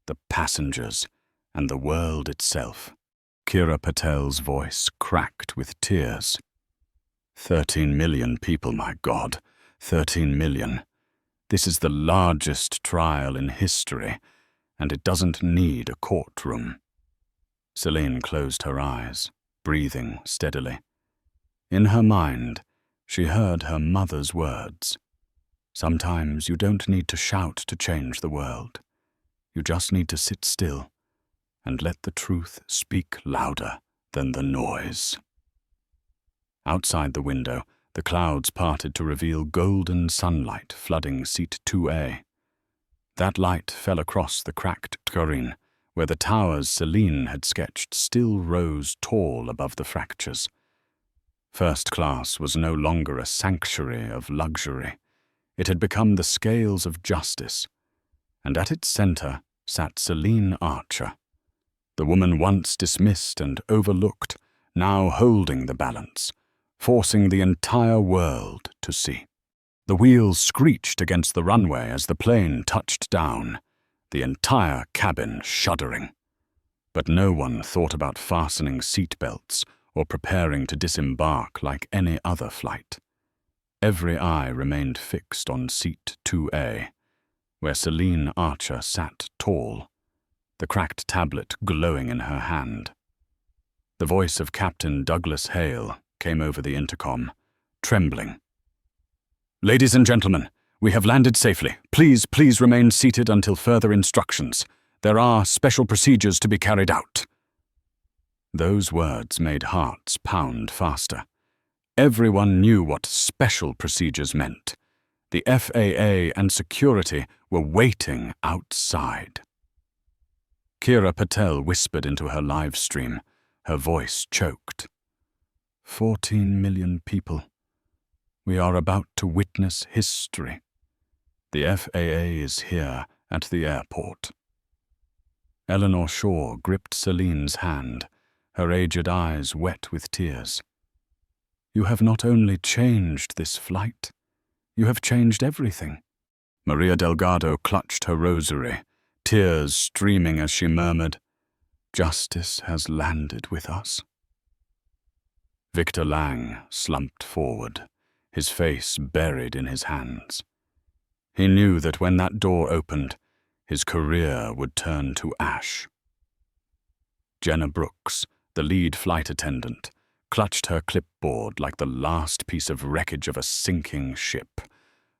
the passengers, and the world itself. Kira Patel's voice cracked with tears. 13 million people, my God, 13 million. This is the largest trial in history, and it doesn't need a courtroom. Celine closed her eyes, breathing steadily. In her mind, she heard her mother's words. Sometimes you don't need to shout to change the world. You just need to sit still and let the truth speak louder than the noise. Outside the window, the clouds parted to reveal golden sunlight flooding seat 2A. That light fell across the cracked tureen, where the towers Celine had sketched still rose tall above the fractures. First class was no longer a sanctuary of luxury. It had become the scales of justice, and at its center sat Celine Archer, the woman once dismissed and overlooked, now holding the balance, forcing the entire world to see. The wheels screeched against the runway as the plane touched down, the entire cabin shuddering. But no one thought about fastening seatbelts or preparing to disembark like any other flight. Every eye remained fixed on seat 2A, where Celine Archer sat tall, the cracked tablet glowing in her hand. The voice of Captain Douglas Hale came over the intercom, trembling. "Ladies and gentlemen, we have landed safely. Please remain seated until further instructions. There are special procedures to be carried out." Those words made hearts pound faster. Everyone knew what special procedures meant. The FAA and security were waiting outside. Kira Patel whispered into her live stream, her voice choked. 14 million people. We are about to witness history. The FAA is here at the airport. Eleanor Shaw gripped Celine's hand, her aged eyes wet with tears. "You have not only changed this flight, you have changed everything." Maria Delgado clutched her rosary, tears streaming as she murmured, "Justice has landed with us." Victor Lang slumped forward, his face buried in his hands. He knew that when that door opened, his career would turn to ash. Jenna Brooks, the lead flight attendant, clutched her clipboard like the last piece of wreckage of a sinking ship,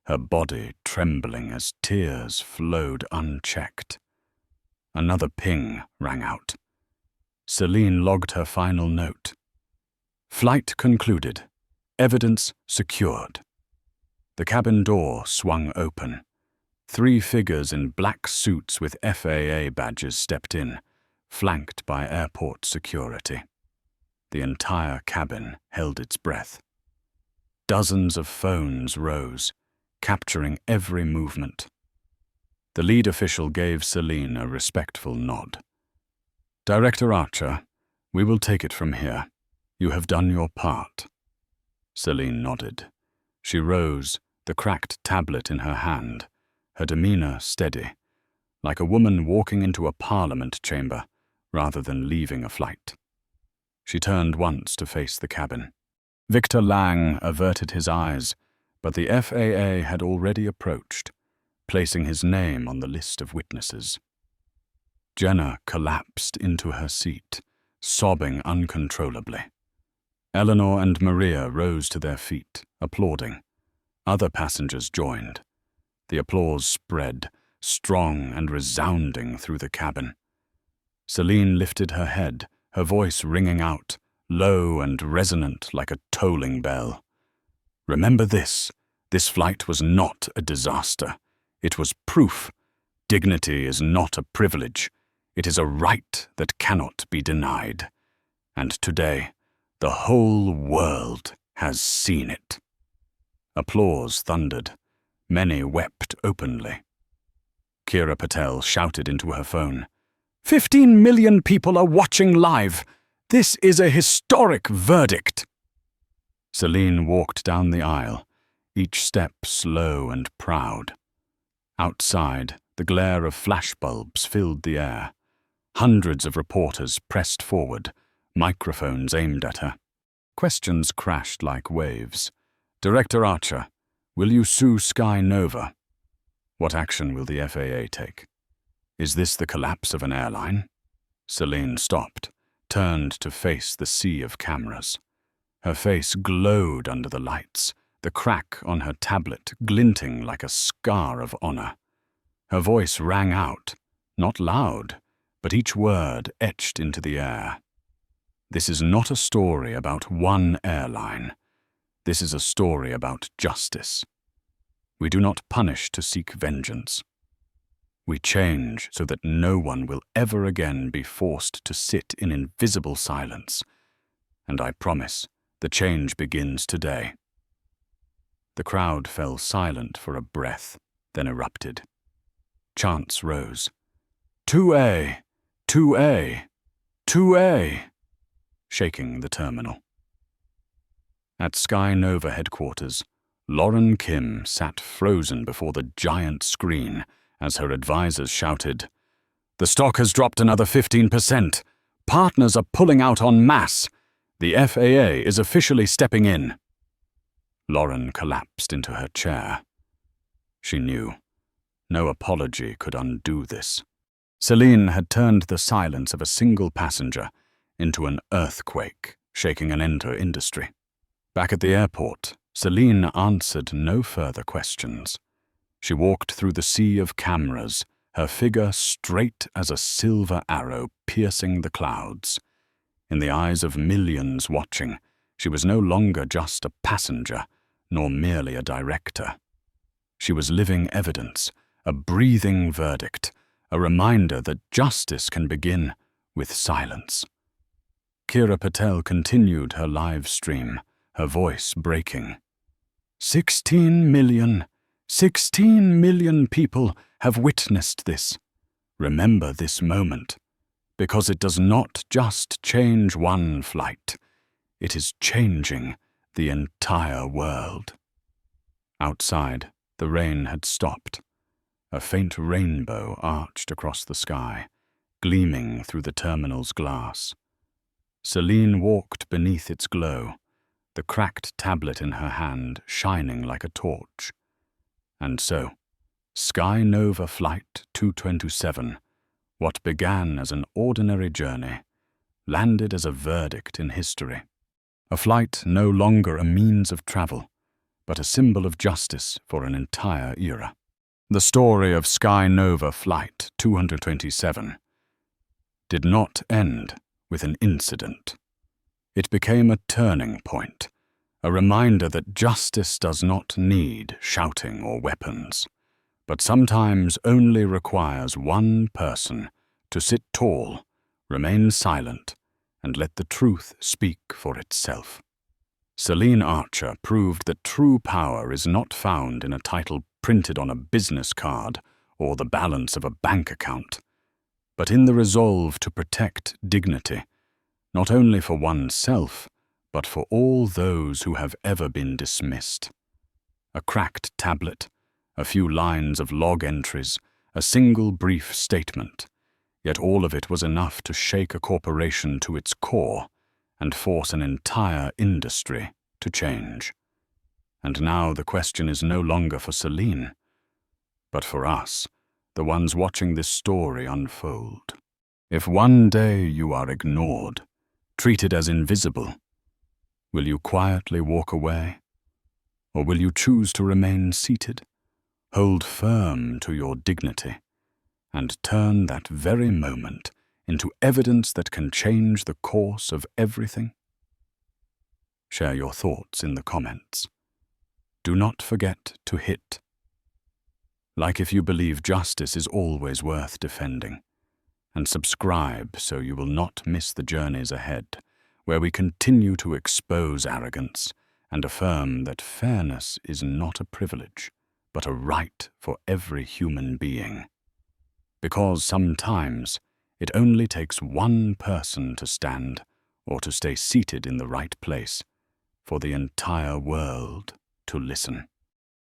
her body trembling as tears flowed unchecked. Another ping rang out. Celine logged her final note. Flight concluded. Evidence secured. The cabin door swung open. 3 figures in black suits with FAA badges stepped in, flanked by airport security. The entire cabin held its breath. Dozens of phones rose, capturing every movement. The lead official gave Celine a respectful nod. "Director Archer, we will take it from here. You have done your part." Celine nodded. She rose, the cracked tablet in her hand, her demeanor steady, like a woman walking into a parliament chamber rather than leaving a flight. She turned once to face the cabin. Victor Lang averted his eyes, but the FAA had already approached, placing his name on the list of witnesses. Jenna collapsed into her seat, sobbing uncontrollably. Eleanor and Maria rose to their feet, applauding. Other passengers joined. The applause spread, strong and resounding through the cabin. Celine lifted her head, her voice ringing out, low and resonant like a tolling bell. "Remember this. This flight was not a disaster. It was proof. Dignity is not a privilege. It is a right that cannot be denied. And today, the whole world has seen it." Applause thundered. Many wept openly. Kira Patel shouted into her phone, 15 million people are watching live. This is a historic verdict." Celine walked down the aisle, each step slow and proud. Outside, the glare of flashbulbs filled the air. Hundreds of reporters pressed forward, microphones aimed at her. Questions crashed like waves. "Director Archer, will you sue Sky Nova? What action will the FAA take?" Is this the collapse of an airline? Celine stopped, turned to face the sea of cameras. Her face glowed under the lights, the crack on her tablet glinting like a scar of honor. Her voice rang out, not loud, but each word etched into the air. This is not a story about one airline. This is a story about justice. We do not punish to seek vengeance. We change so that no one will ever again be forced to sit in invisible silence. And I promise, the change begins today. The crowd fell silent for a breath, then erupted. Chants rose. 2A! 2A! 2A! Shaking the terminal. At Sky Nova headquarters, Lauren Kim sat frozen before the giant screen as her advisors shouted, "The stock has dropped another 15%. Partners are pulling out en masse. The FAA is officially stepping in." Lauren collapsed into her chair. She knew. No apology could undo this. Celine had turned the silence of a single passenger into an earthquake, shaking an entire industry. Back at the airport, Celine answered no further questions. She walked through the sea of cameras, her figure straight as a silver arrow piercing the clouds. In the eyes of millions watching, she was no longer just a passenger, nor merely a director. She was living evidence, a breathing verdict, a reminder that justice can begin with silence. Kira Patel continued her live stream, her voice breaking. 16 million people have witnessed this. Remember this moment, because it does not just change one flight. It is changing the entire world. Outside, the rain had stopped. A faint rainbow arched across the sky, gleaming through the terminal's glass. Celine walked beneath its glow, the cracked tablet in her hand shining like a torch. And so, Sky Nova Flight 227, what began as an ordinary journey, landed as a verdict in history. A flight no longer a means of travel, but a symbol of justice for an entire era. The story of Sky Nova Flight 227 did not end with an incident. It became a turning point, a reminder that justice does not need shouting or weapons, but sometimes only requires one person to sit tall, remain silent, and let the truth speak for itself. Celine Archer proved that true power is not found in a title printed on a business card or the balance of a bank account, but in the resolve to protect dignity, not only for oneself, but for all those who have ever been dismissed. A cracked tablet, a few lines of log entries, a single brief statement, yet all of it was enough to shake a corporation to its core and force an entire industry to change. And now the question is no longer for Celine, but for us, the ones watching this story unfold. If one day you are ignored, treated as invisible, will you quietly walk away? Or will you choose to remain seated, hold firm to your dignity, and turn that very moment into evidence that can change the course of everything? Share your thoughts in the comments. Do not forget to hit like if you believe justice is always worth defending, and subscribe so you will not miss the journeys ahead, where we continue to expose arrogance and affirm that fairness is not a privilege, but a right for every human being. Because sometimes it only takes one person to stand or to stay seated in the right place for the entire world to listen.